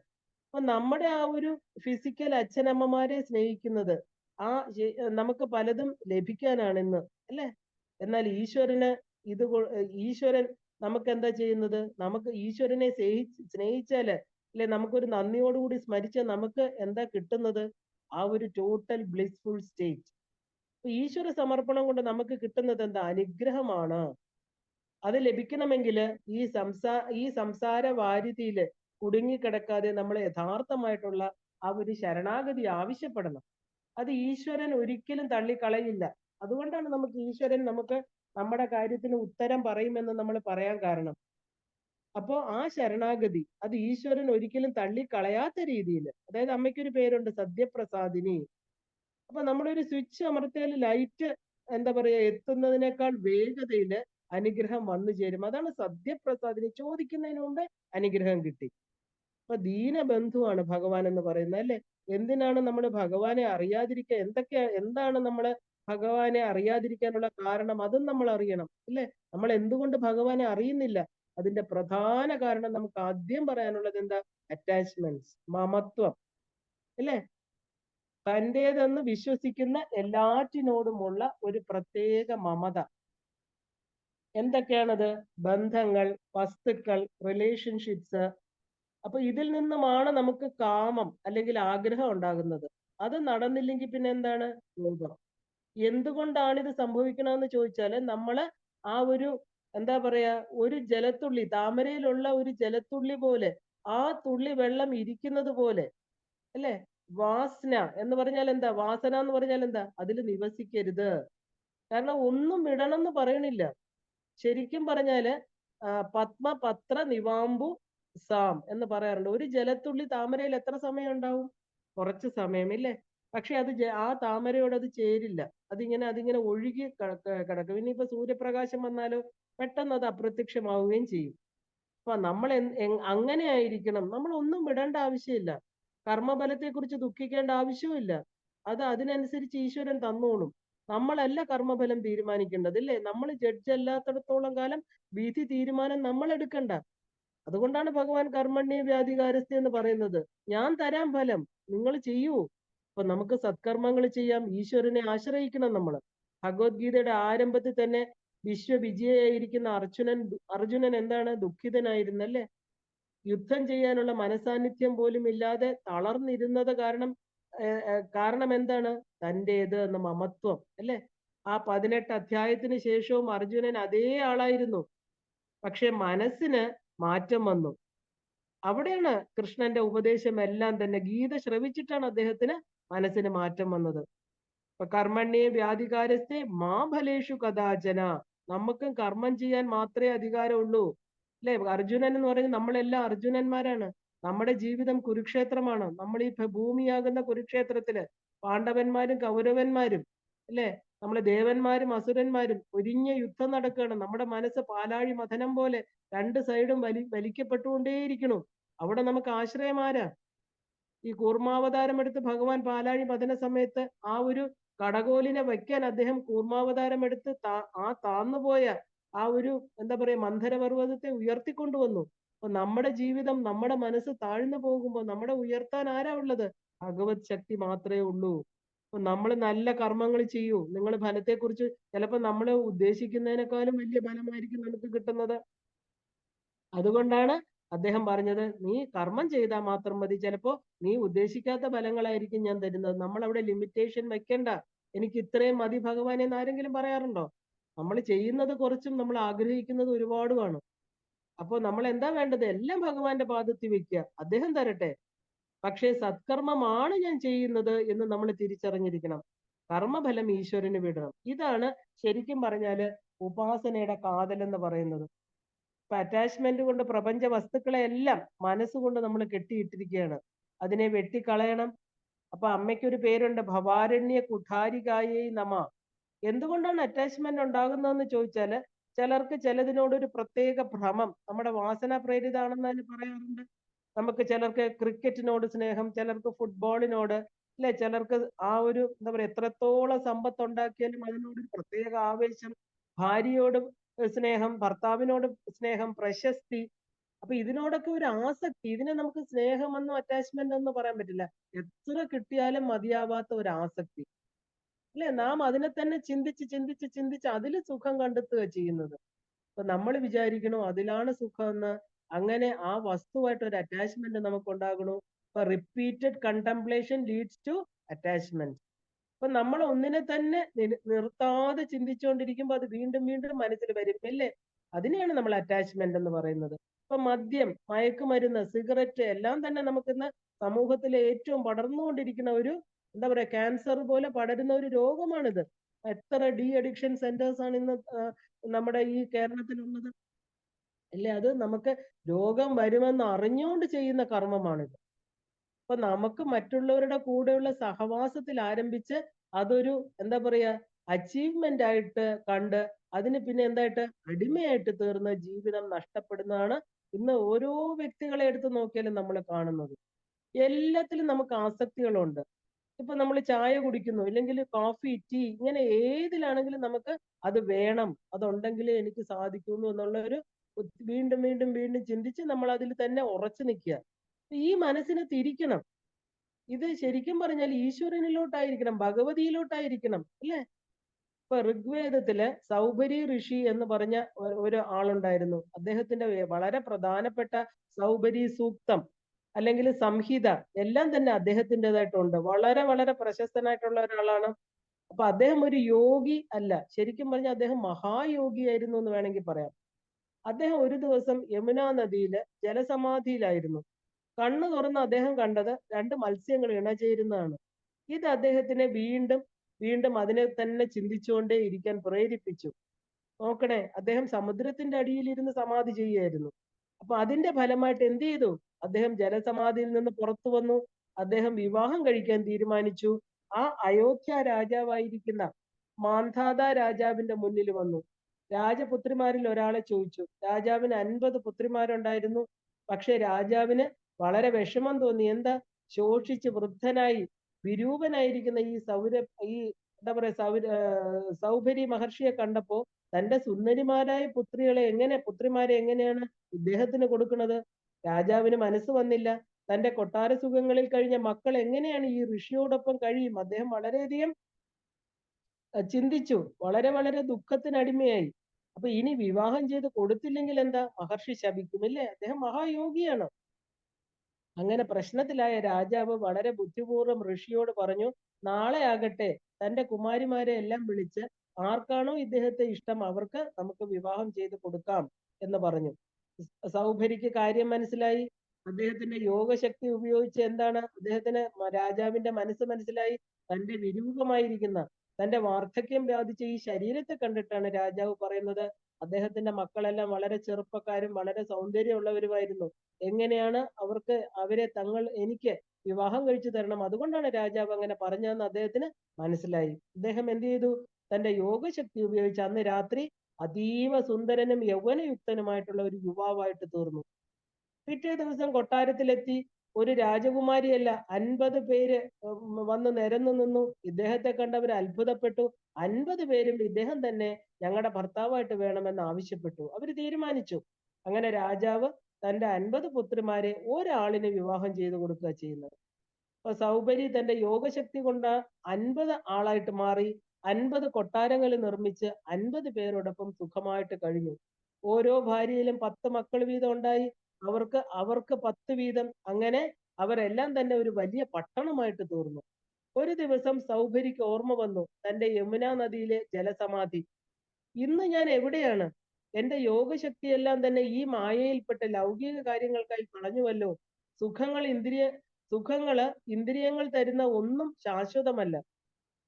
അപ്പൊ നമ്മുടെ ആ ഒരു ഫിസിക്കൽ അച്ഛനമ്മമാരെ സ്നേഹിക്കുന്നത് നമുക്ക് പലതും ലഭിക്കാനാണ് ഇന്ന് അല്ലെ? എന്നാൽ ഈശ്വരൻ നമുക്ക് എന്താ ചെയ്യുന്നത്? നമുക്ക് ഈശ്വരനെ സ്നേഹിച്ചാല് അല്ലെ, നമുക്കൊരു നന്ദിയോടുകൂടി സ്മരിച്ചാൽ നമുക്ക് എന്താ കിട്ടുന്നത്? ആ ഒരു ടോട്ടൽ ബ്ലിസ്ഫുൾ സ്റ്റേറ്റ്. ഈശ്വര സമർപ്പണം കൊണ്ട് നമുക്ക് കിട്ടുന്നത് എന്താ? അനുഗ്രഹമാണ്. അത് ലഭിക്കണമെങ്കിൽ ഈ സംസാര വാരിധിയില് കുടുങ്ങിക്കിടക്കാതെ നമ്മൾ യഥാർത്ഥമായിട്ടുള്ള ആ ഒരു ശരണാഗതി ആവശ്യപ്പെടണം. അത് ഈശ്വരൻ ഒരിക്കലും തള്ളിക്കളയില്ല. അതുകൊണ്ടാണ് നമുക്ക് ഈശ്വരൻ നമ്മുടെ കാര്യത്തിന് ഉത്തരം പറയുമെന്ന് നമ്മൾ പറയാൻ കാരണം. അപ്പോ ആ ശരണാഗതി അത് ഈശ്വരൻ ഒരിക്കലും തള്ളിക്കളയാത്ത രീതിയിൽ, അതായത് അമ്മയ്ക്കൊരു പേരുണ്ട് സത്യപ്രസാദിനി. അപ്പൊ നമ്മളൊരു സ്വിച്ച് അമർത്തിയാൽ ലൈറ്റ് എന്താ പറയാ എത്തുന്നതിനേക്കാൾ വേഗതയില് അനുഗ്രഹം വന്നു ചേരും. അതാണ് സത്യപ്രസാദിനി. ചോദിക്കുന്നതിന് മുമ്പേ അനുഗ്രഹം കിട്ടി. അപ്പൊ ദീനബന്ധുവാണ് ഭഗവാൻ എന്ന് പറയുന്നത് അല്ലെ? എന്തിനാണ് നമ്മൾ ഭഗവാനെ അറിയാതിരിക്കുക? എന്താണ് നമ്മൾ ഭഗവാനെ അറിയാതിരിക്കാനുള്ള കാരണം? അതും നമ്മൾ അറിയണം അല്ലെ? നമ്മൾ എന്തുകൊണ്ട് ഭഗവാനെ അറിയുന്നില്ല? അതിന്റെ പ്രധാന കാരണം നമുക്ക് ആദ്യം പറയാനുള്ളത് എന്താ? അറ്റാച്ച്മെന്റ്സ്, മമത്വം അല്ലെ? തൻ്റേതെന്ന് വിശ്വസിക്കുന്ന എല്ലാറ്റിനോടുമുള്ള ഒരു പ്രത്യേക മമത. എന്തൊക്കെയാണത്? ബന്ധങ്ങൾ, വസ്തുക്കൾ, റിലേഷൻഷിപ്സ്. അപ്പൊ ഇതിൽ നിന്നുമാണ് നമുക്ക് കാമം അല്ലെങ്കിൽ ആഗ്രഹം ഉണ്ടാകുന്നത്. അത് നടന്നില്ലെങ്കിൽ പിന്നെ എന്താണ്? ലോകം. എന്തുകൊണ്ടാണ് ഇത് സംഭവിക്കണമെന്ന് ചോദിച്ചാല് നമ്മള് ആ ഒരു എന്താ പറയാ ഒരു ജലത്തുള്ളി, താമരയിലുള്ള ഒരു ജലത്തുള്ളി പോലെ, ആ തുള്ളി വെള്ളം ഇരിക്കുന്നത് പോലെ അല്ലെ? വാസന എന്ന് പറഞ്ഞാൽ എന്താ? വാസന എന്ന് പറഞ്ഞാൽ എന്താ? അതിൽ നിവസിക്കരുത്. കാരണം ഒന്നും വിടണം എന്ന് പറയണില്ല. ശരിക്കും പറഞ്ഞാല് പത്മപത്ര നിവാമ്പു സാം എന്ന് പറയാറുണ്ട്. ഒരു ജലത്തുള്ളി താമരയിൽ എത്ര സമയം ഉണ്ടാവും? കുറച്ച് സമയമില്ലേ? പക്ഷെ അത് ആ താമരയോട് അത് ചേരില്ല. അതിങ്ങനെ ഒഴുകി കിടക്കും. ഇനിയിപ്പോ സൂര്യപ്രകാശം വന്നാലോ പെട്ടെന്ന് അത് അപ്രത്യക്ഷമാവുകയും ചെയ്യും. അപ്പൊ നമ്മൾ അങ്ങനെ ആയിരിക്കണം. നമ്മൾ ഒന്നും വിടേണ്ട ആവശ്യമില്ല. കർമ്മഫലത്തെ കുറിച്ച് ദുഃഖിക്കേണ്ട ആവശ്യമില്ല. അത് അതിനനുസരിച്ച് ഈശ്വരൻ തന്നോളും. നമ്മളല്ല കർമ്മഫലം തീരുമാനിക്കേണ്ടത് അല്ലേ? നമ്മൾ ജഡ്ജ് അല്ലാത്തിടത്തോളം കാലം വിധി തീരുമാനം നമ്മൾ എടുക്കണ്ട. അതുകൊണ്ടാണ് ഭഗവാൻ കർമ്മണ്യ വ്യാധികാരസ്ഥ എന്ന് പറയുന്നത്. ഞാൻ തരാം ഫലം, നിങ്ങൾ ചെയ്യൂ. അപ്പൊ നമുക്ക് സത്കർമ്മങ്ങൾ ചെയ്യാം, ഈശ്വരനെ ആശ്രയിക്കണം നമ്മൾ. ഭഗവത്ഗീതയുടെ ആരംഭത്തിൽ തന്നെ വിശ്വവിജയായിരിക്കുന്ന അർജുനൻ എന്താണ്? ദുഃഖിതനായിരുന്നല്ലേ? യുദ്ധം ചെയ്യാനുള്ള മനസാന്നിധ്യം പോലും ഇല്ലാതെ തളർന്നിരുന്നത് കാരണം എന്താണ്? തൻ്റേത് എന്ന മമത്വം അല്ലെ? ആ 18 അധ്യായത്തിന് ശേഷവും അർജുനൻ അതേ ആളായിരുന്നു. പക്ഷെ മനസ്സിന് മാറ്റം വന്നു. അവിടെയാണ് കൃഷ്ണന്റെ ഉപദേശം എല്ലാം തന്നെ. ഗീത ശ്രവിച്ചിട്ടാണ് അദ്ദേഹത്തിന് മനസ്സിന് മാറ്റം വന്നത്. അപ്പൊ കർമ്മണ്യേ വ്യാധികാരസ്ഥേ മാ ഫലേഷു കഥാചന. നമുക്കും കർമ്മം ചെയ്യാൻ മാത്രമേ അധികാരമുള്ളൂ അല്ലെ? അർജുനൻ എന്ന് പറയുന്നത് നമ്മളെല്ലാം അർജുനന്മാരാണ്. നമ്മുടെ ജീവിതം കുരുക്ഷേത്രമാണ്. നമ്മൾ ഈ ഭൂമിയാകുന്ന കുരുക്ഷേത്രത്തില് പാണ്ഡവന്മാരും കൗരവന്മാരും അല്ലെ, നമ്മള് ദേവന്മാരും അസുരന്മാരും ഒരിഞ്ഞ യുദ്ധം നടക്കുകയാണ്. നമ്മുടെ മനസ്സ് പാലാഴി മഥനം പോലെ രണ്ട് സൈഡും വലിക്കപ്പെട്ടുകൊണ്ടേയിരിക്കണം. അവിടെ നമുക്ക് ആശ്രയം ആരാ? ഈ കൂർമാവതാരം എടുത്ത് ഭഗവാൻ പാലാഴി മഥന സമയത്ത് ആ ഒരു കടകോലിനെ വയ്ക്കാൻ അദ്ദേഹം കൂർമാവതാരം എടുത്ത് താന്നുപോയ ആ ഒരു എന്താ പറയാ മന്ധരപർവ്വതത്തെ ഉയർത്തിക്കൊണ്ടുവന്നു. അപ്പൊ നമ്മുടെ ജീവിതം, നമ്മുടെ മനസ്സ് താഴ്ന്നു പോകുമ്പോൾ നമ്മുടെ ഉയർത്താൻ ആരാ ഉള്ളത്? ഭഗവത് ശക്തി മാത്രമേ ഉള്ളൂ. അപ്പൊ നമ്മൾ നല്ല കർമ്മങ്ങൾ ചെയ്യൂ. നിങ്ങൾ ഫലത്തെക്കുറിച്ച് ചിലപ്പോൾ നമ്മൾ ഉദ്ദേശിക്കുന്നതിനേക്കാളും വലിയ ഫലമായിരിക്കും നമുക്ക് കിട്ടുന്നത്. അതുകൊണ്ടാണ് അദ്ദേഹം പറഞ്ഞത്, നീ കർമ്മം ചെയ്താൽ മാത്രം മതി, ചിലപ്പോ നീ ഉദ്ദേശിക്കാത്ത ഫലങ്ങളായിരിക്കും ഞാൻ തരുന്നത്. നമ്മൾ അവിടെ ലിമിറ്റേഷൻ വെക്കണ്ട. എനിക്ക് ഇത്രയും മതി ഭഗവാൻ എന്ന് ആരെങ്കിലും പറയാറുണ്ടോ? നമ്മൾ ചെയ്യുന്നത് കുറച്ചും നമ്മൾ ആഗ്രഹിക്കുന്നത് ഒരുപാടുമാണ്. അപ്പൊ നമ്മൾ എന്താ വേണ്ടത്? എല്ലാം ഭഗവാന്റെ പാദത്തിൽ വെക്കുക, അദ്ദേഹം തരട്ടെ. പക്ഷേ സത്കർമ്മമാണ് ഞാൻ ചെയ്യുന്നത് എന്ന് നമ്മൾ തിരിച്ചറിഞ്ഞിരിക്കണം. കർമ്മഫലം ഈശ്വരന് വിടണം. ഇതാണ് ശരിക്കും പറഞ്ഞാല് ഉപാസനയുടെ കാതൽ എന്ന് പറയുന്നത്. ഇപ്പൊ അറ്റാച്ച്മെന്റ് കൊണ്ട് പ്രപഞ്ച വസ്തുക്കളെ എല്ലാം മനസ്സുകൊണ്ട് നമ്മൾ കെട്ടിയിട്ടിരിക്കുകയാണ്. അതിനെ വെട്ടിക്കളയണം. അപ്പൊ അമ്മയ്ക്കൊരു പേരുണ്ട്, ഭവാരണ്യ കുഠാരികായേ നമ. എന്തുകൊണ്ടാണ് അറ്റാച്ച്മെന്റ് ഉണ്ടാകുന്നതെന്ന് ചോദിച്ചാല്, ചിലർക്ക് ചിലതിനോടൊരു പ്രത്യേക ഭ്രമം, നമ്മുടെ വാസന പ്രേരിതാണെന്ന് അതിന് പറയാറുണ്ട്. നമുക്ക് ചിലർക്ക് ക്രിക്കറ്റിനോട് സ്നേഹം, ചിലർക്ക് ഫുട്ബോളിനോട് അല്ലെ, ചിലർക്ക് ആ ഒരു എന്താ പറയാ എത്രത്തോളം സമ്പത്ത് ഉണ്ടാക്കിയാലും അതിനോട് ഒരു പ്രത്യേക ആവേശം, ഭാര്യയോട് സ്നേഹം, ഭർത്താവിനോട് സ്നേഹം, പ്രശസ്തി. അപ്പൊ ഇതിനോടൊക്കെ ഒരു ആസക്തി. ഇതിനെ നമുക്ക് സ്നേഹമെന്നോ അറ്റാച്ച്മെന്റ് എന്നോ പറയാൻ പറ്റില്ല. എത്ര കിട്ടിയാലും മതിയാവാത്ത ഒരു ആസക്തി അല്ലെ? നാം അതിനെ തന്നെ ചിന്തിച്ച് ചിന്തിച്ച് ചിന്തിച്ച് അതിൽ സുഖം കണ്ടെത്തുക ചെയ്യുന്നത്. അപ്പൊ നമ്മൾ വിചാരിക്കണോ അതിലാണ് സുഖം എന്ന്? അങ്ങനെ ആ വസ്തുവായിട്ട് ഒരു അറ്റാച്ച്മെന്റ് നമുക്ക് ഉണ്ടാകണു. അപ്പൊ repeated contemplation leads to attachment. അപ്പൊ നമ്മൾ ഒന്നിനെ തന്നെ നിർത്താതെ ചിന്തിച്ചുകൊണ്ടിരിക്കുമ്പോൾ അത് വീണ്ടും വീണ്ടും മനസ്സിൽ വരും അല്ലേ? അതിനെയാണ് നമ്മൾ അറ്റാച്ച്മെന്റ് എന്ന് പറയുന്നത്. ഇപ്പൊ മദ്യം, മയക്കുമരുന്ന്, സിഗരറ്റ് എല്ലാം തന്നെ നമുക്കിന്ന് സമൂഹത്തിലെ ഏറ്റവും പടർന്നുകൊണ്ടിരിക്കുന്ന ഒരു എന്താ പറയാ ക്യാൻസർ പോലെ പടരുന്ന ഒരു രോഗമാണിത്. എത്ര ഡി അഡിക്ഷൻ സെന്റേഴ്സ് ആണ് ഇന്ന് നമ്മുടെ ഈ കേരളത്തിലുള്ളത് അല്ലേ? അത് നമുക്ക് രോഗം വരുമെന്ന് അറിഞ്ഞുകൊണ്ട് ചെയ്യുന്ന കർമ്മമാണിത്. അപ്പൊ നമുക്ക് മറ്റുള്ളവരുടെ കൂടെയുള്ള സഹവാസത്തിൽ ആരംഭിച്ച് അതൊരു എന്താ പറയാ അച്ചീവ്മെന്റ് ആയിട്ട് കണ്ട് അതിന് പിന്നെ എന്തായിട്ട് അടിമയായിട്ട് തീർന്ന ജീവിതം നഷ്ടപ്പെടുന്നതാണ് ഇന്ന് ഓരോ വ്യക്തികളെ എടുത്ത് നോക്കിയാലും നമ്മൾ കാണുന്നത്. എല്ലാത്തിലും നമുക്ക് ആസക്തികളുണ്ട്. ഇപ്പൊ നമ്മൾ ചായ കുടിക്കുന്നു, ഇല്ലെങ്കിൽ കോഫി, ടീ, ഇങ്ങനെ ഏതിലാണെങ്കിലും നമുക്ക് അത് വേണം, അതുണ്ടെങ്കിലേ എനിക്ക് സാധിക്കുള്ളൂ എന്നുള്ള ഒരു വീണ്ടും വീണ്ടും വീണ്ടും ചിന്തിച്ച് നമ്മൾ അതിൽ തന്നെ ഉറച്ചു നിൽക്കുക. ഈ മനസ്സിനെ തിരിക്കണം. ഇത് ശരിക്കും പറഞ്ഞാൽ ഈശ്വരനിലോട്ടായിരിക്കണം, ഭഗവതിയിലോട്ടായിരിക്കണം അല്ലെ? ഇപ്പൊ ഋഗ്വേദത്തില് സൗഭരി ഋഷി എന്ന് പറഞ്ഞ ഒരു ആളുണ്ടായിരുന്നു. അദ്ദേഹത്തിന്റെ വളരെ പ്രധാനപ്പെട്ട സൗഭരി സൂക്തം അല്ലെങ്കിൽ സംഹിത എല്ലാം തന്നെ അദ്ദേഹത്തിൻ്റെതായിട്ടുണ്ട്. വളരെ വളരെ പ്രശസ്തനായിട്ടുള്ള ഒരാളാണ്. അപ്പൊ അദ്ദേഹം ഒരു യോഗി അല്ല, ശരിക്കും പറഞ്ഞാൽ അദ്ദേഹം മഹായോഗിയായിരുന്നു എന്ന് വേണമെങ്കിൽ പറയാം. അദ്ദേഹം ഒരു ദിവസം യമുനാ നദിയില് ജലസമാധിയിലായിരുന്നു. കണ്ണു തുറന്ന് അദ്ദേഹം കണ്ടത് രണ്ട് മത്സ്യങ്ങൾ ഇണചേരുന്നതാണ്. ഇത് അദ്ദേഹത്തിനെ വീണ്ടും വീണ്ടും അതിനെ തന്നെ ചിന്തിച്ചുകൊണ്ടേ ഇരിക്കാൻ പ്രേരിപ്പിച്ചു. നോക്കണേ, അദ്ദേഹം സമുദ്രത്തിന്റെ അടിയിലിരുന്ന് സമാധി ചെയ്യുകയായിരുന്നു. അപ്പൊ അതിന്റെ ഫലമായിട്ട് എന്ത് ചെയ്തു? അദ്ദേഹം ജലസമാധിയിൽ നിന്ന് പുറത്തു വന്നു. അദ്ദേഹം വിവാഹം കഴിക്കാൻ തീരുമാനിച്ചു. ആ അയോധ്യ രാജാവായിരിക്കുന്ന മാന്ധാത രാജാവിന്റെ മുന്നിൽ വന്നു. രാജപുത്രിമാരിൽ ഒരാളെ ചോദിച്ചു. രാജാവിന് 50 പുത്രിമാരുണ്ടായിരുന്നു. പക്ഷെ രാജാവിന് വളരെ വിഷമം തോന്നി. എന്താ? ശോഷിച്ച് വൃദ്ധനായി വിരൂപനായിരിക്കുന്ന ഈ എന്താ പറയാ സൗഭരി മഹർഷിയെ കണ്ടപ്പോ തന്റെ സുന്ദരിമാരായ പുത്രിമാരെ എങ്ങനെയാണ് ഇദ്ദേഹത്തിന് കൊടുക്കുന്നത്? രാജാവിന് മനസ്സ് വന്നില്ല. തന്റെ കൊട്ടാര സുഖങ്ങളിൽ കഴിഞ്ഞ മക്കൾ എങ്ങനെയാണ് ഈ ഋഷിയോടൊപ്പം കഴിയും? അദ്ദേഹം വളരെയധികം ചിന്തിച്ചു. വളരെ വളരെ ദുഃഖത്തിനടിമയായി. അപ്പൊ ഇനി വിവാഹം ചെയ്ത് കൊടുത്തില്ലെങ്കിൽ എന്താ? മഹർഷി ശപിക്കും, ഇല്ലേ? അദ്ദേഹം മഹായോഗിയാണ്. അങ്ങനെ പ്രശ്നത്തിലായ രാജാവ് വളരെ ബുദ്ധിപൂർവ്വം ഋഷിയോട് പറഞ്ഞു, നാളെ ആകട്ടെ തന്റെ കുമാരിമാരെ എല്ലാം വിളിച്ച് ആർക്കാണോ ഇദ്ദേഹത്തെ ഇഷ്ടം അവർക്ക് നമുക്ക് വിവാഹം ചെയ്ത് കൊടുക്കാം എന്ന് പറഞ്ഞു. സൗഭരിക്ക് കാര്യം മനസ്സിലായി. അദ്ദേഹത്തിന്റെ യോഗശക്തി ഉപയോഗിച്ച് എന്താണ് അദ്ദേഹത്തിന് രാജാവിന്റെ മനസ്സ് മനസ്സിലായി. തന്റെ വിരൂപമായിരിക്കുന്ന തന്റെ വാർദ്ധക്യം ബാധിച്ച ഈ ശരീരത്തെ കണ്ടിട്ടാണ് രാജാവ് പറയുന്നത്, അദ്ദേഹത്തിന്റെ മക്കളെല്ലാം വളരെ ചെറുപ്പക്കാരും വളരെ സൗന്ദര്യമുള്ളവരുമായിരുന്നു. എങ്ങനെയാണ് അവരെ എനിക്ക് വിവാഹം കഴിച്ചു തരണം, അതുകൊണ്ടാണ് രാജാവ് അങ്ങനെ പറഞ്ഞതെന്ന് അദ്ദേഹത്തിന് മനസ്സിലായി. അദ്ദേഹം എന്ത് ചെയ്തു? തന്റെ യോഗശക്തി ഉപയോഗിച്ച് അന്ന് രാത്രി അതീവ സുന്ദരനും യൗവനയുക്തനുമായിട്ടുള്ള ഒരു യുവാവായിട്ട് തീർന്നു. പിറ്റേ ദിവസം കൊട്ടാരത്തിലെത്തി. ഒരു രാജകുമാരിയല്ല 50 പേര് വന്ന് നിരന്നു നിന്നു. ഇദ്ദേഹത്തെ കണ്ടവർ അത്ഭുതപ്പെട്ടു. 50 പേരും ഇദ്ദേഹം തന്നെ ഞങ്ങളുടെ ഭർത്താവായിട്ട് വേണമെന്ന് ആവശ്യപ്പെട്ടു. അവർ തീരുമാനിച്ചു. അങ്ങനെ രാജാവ് തന്റെ 50 പുത്രിമാരെ ഒരാളിന് വിവാഹം ചെയ്തു കൊടുക്കുക ചെയ്യുന്നത്. അപ്പൊ സൗഭരി തന്റെ യോഗശക്തി കൊണ്ട് 50 ആളായിട്ട് മാറി. 50 കൊട്ടാരങ്ങൾ നിർമ്മിച്ച് 50 പേരോടൊപ്പം സുഖമായിട്ട് കഴിഞ്ഞു. ഓരോ ഭാര്യയിലും 10 മക്കൾ വീതം ഉണ്ടായി. അവർക്ക് 10 വീതം. അങ്ങനെ അവരെല്ലാം തന്നെ ഒരു വലിയ പട്ടണമായിട്ട് തീർന്നു. ഒരു ദിവസം സൗഭരിക്ക് ഓർമ്മ വന്നു തന്റെ യമുന നദിയിലെ ജലസമാധി. ഇന്ന് ഞാൻ എവിടെയാണ്? എന്റെ യോഗശക്തിയെല്ലാം തന്നെ ഈ മായയിൽപ്പെട്ട ലൗകിക കാര്യങ്ങൾക്കായി കളഞ്ഞുവല്ലോ. സുഖങ്ങൾ ഇന്ദ്രിയ സുഖങ്ങള് ഇന്ദ്രിയങ്ങൾ തരുന്ന ഒന്നും ശാശ്വതമല്ല.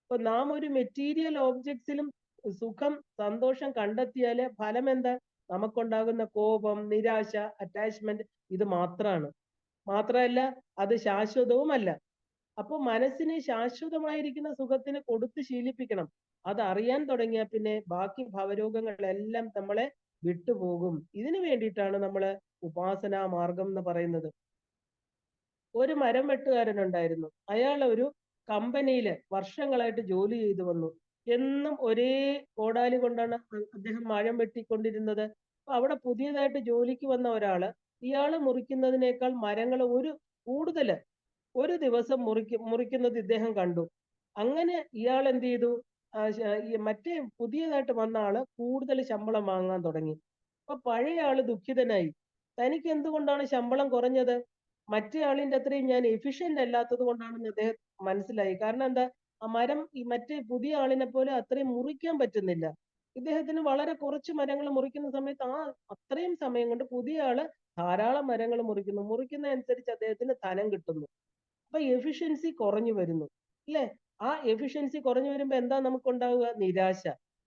അപ്പൊ നാം ഒരു മെറ്റീരിയൽ ഓബ്ജക്ട്സിലും സുഖം സന്തോഷം കണ്ടെത്തിയാല് ഫലം എന്താ? നമുക്കുണ്ടാകുന്ന കോപം, നിരാശ, അറ്റാച്ച്മെന്റ് ഇത് മാത്രമല്ല അത് ശാശ്വതവുമല്ല. അപ്പൊ മനസ്സിനെ ശാശ്വതമായിരിക്കുന്ന സുഖത്തിന് കൊടുത്ത് ശീലിപ്പിക്കണം. അത് അറിയാൻ തുടങ്ങിയാൽ പിന്നെ ബാക്കി ഭവരോഗങ്ങളെല്ലാം നമ്മളെ വിട്ടുപോകും. ഇതിനു വേണ്ടിയിട്ടാണ് നമ്മള് ഉപാസനാ മാർഗം എന്ന് പറയുന്നത്. ഒരു മരം വെട്ടുകാരനുണ്ടായിരുന്നു. അയാൾ ഒരു കമ്പനിയില് വർഷങ്ങളായിട്ട് ജോലി ചെയ്തു വന്നു. എന്നും ഒരേ കോടാലി കൊണ്ടാണ് അദ്ദേഹം മരം വെട്ടിക്കൊണ്ടിരുന്നത്. അപ്പൊ അവിടെ പുതിയതായിട്ട് ജോലിക്ക് വന്ന ഒരാള് ഇയാള് മുറിക്കുന്നതിനേക്കാൾ മരങ്ങൾ കൂടുതല് ഒരു ദിവസം മുറിക്കുന്നത് ഇദ്ദേഹം കണ്ടു. അങ്ങനെ ഇയാൾ എന്ത് ചെയ്തു? മറ്റേ പുതിയതായിട്ട് വന്ന ആള് കൂടുതൽ ശമ്പളം വാങ്ങാൻ തുടങ്ങി. അപ്പൊ പഴയ ആള് ദുഃഖിതനായി. തനിക്ക് എന്തുകൊണ്ടാണ് ശമ്പളം കുറഞ്ഞത്? മറ്റേ ആളിന്റെ അത്രയും ഞാൻ എഫിഷ്യന്റ് അല്ലാത്തത് കൊണ്ടാണെന്ന് അദ്ദേഹം മനസ്സിലായി. കാരണം എന്താ? ആ മരം ഈ മറ്റേ പുതിയ ആളിനെ പോലെ അത്രയും മുറിക്കാൻ പറ്റുന്നില്ല. ഇദ്ദേഹത്തിന് വളരെ കുറച്ച് മരങ്ങൾ മുറിക്കുന്ന സമയത്ത് അത്രയും സമയം കൊണ്ട് പുതിയ ആള് ധാരാളം മരങ്ങൾ മുറിക്കുന്ന അനുസരിച്ച് അദ്ദേഹത്തിന് ധനം കിട്ടുന്നു. അപ്പൊ എഫിഷ്യൻസി കുറഞ്ഞു വരുന്നു, അല്ലെ? ആ എഫിഷ്യൻസി കുറഞ്ഞു വരുമ്പോ എന്താ നമുക്കുണ്ടാവുക? നിരാശ.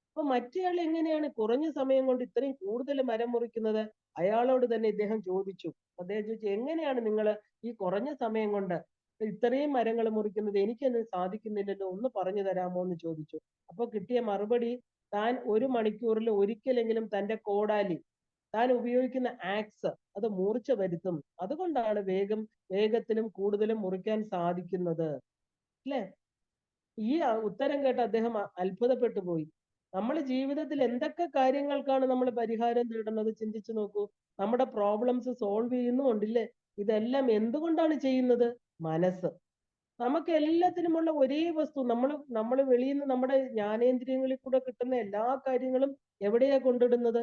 അപ്പൊ മറ്റേയാൾ എങ്ങനെയാണ് കുറഞ്ഞ സമയം കൊണ്ട് ഇത്രയും കൂടുതൽ മരം മുറിക്കുന്നത്? അയാളോട് തന്നെ ഇദ്ദേഹം ചോദിച്ചു. എങ്ങനെയാണ് നിങ്ങൾ ഈ കുറഞ്ഞ സമയം കൊണ്ട് ഇത്രയും മരങ്ങൾ മുറിക്കുന്നത്? എനിക്കത് സാധിക്കുന്നില്ലല്ലോ, ഒന്ന് പറഞ്ഞു തരാമോ എന്ന് ചോദിച്ചു. അപ്പൊ കിട്ടിയ മറുപടി, താൻ 1 മണിക്കൂറിൽ ഒരിക്കലെങ്കിലും തന്റെ കോടാലി, താൻ ഉപയോഗിക്കുന്ന ആക്സ് അത് മൂർച്ച വരുത്തും. അതുകൊണ്ടാണ് വേഗത്തിലും കൂടുതലും മുറിക്കാൻ സാധിക്കുന്നത്, അല്ലെ? ഈ ഉത്തരം കേട്ട് അദ്ദേഹം അത്ഭുതപ്പെട്ടു പോയി. നമ്മൾ ജീവിതത്തിൽ എന്തൊക്കെ കാര്യങ്ങൾക്കാണ് നമ്മൾ പരിഹാരം തേടുന്നത്? ചിന്തിച്ചു നോക്കൂ. നമ്മുടെ പ്രോബ്ലംസ് സോൾവ് ചെയ്യുന്നുണ്ടല്ലേ? ഇതെല്ലാം എന്തുകൊണ്ടാണ് ചെയ്യുന്നത്? മനസ്സ്. നമുക്ക് എല്ലാത്തിനുമുള്ള ഒരേ വസ്തു നമ്മൾ വെളിയിൽ നിന്ന് നമ്മുടെ ജ്ഞാനേന്ദ്രിയങ്ങളിൽ കൂടെ കിട്ടുന്ന എല്ലാ കാര്യങ്ങളും എവിടെയാ കൊണ്ടിടുന്നത്?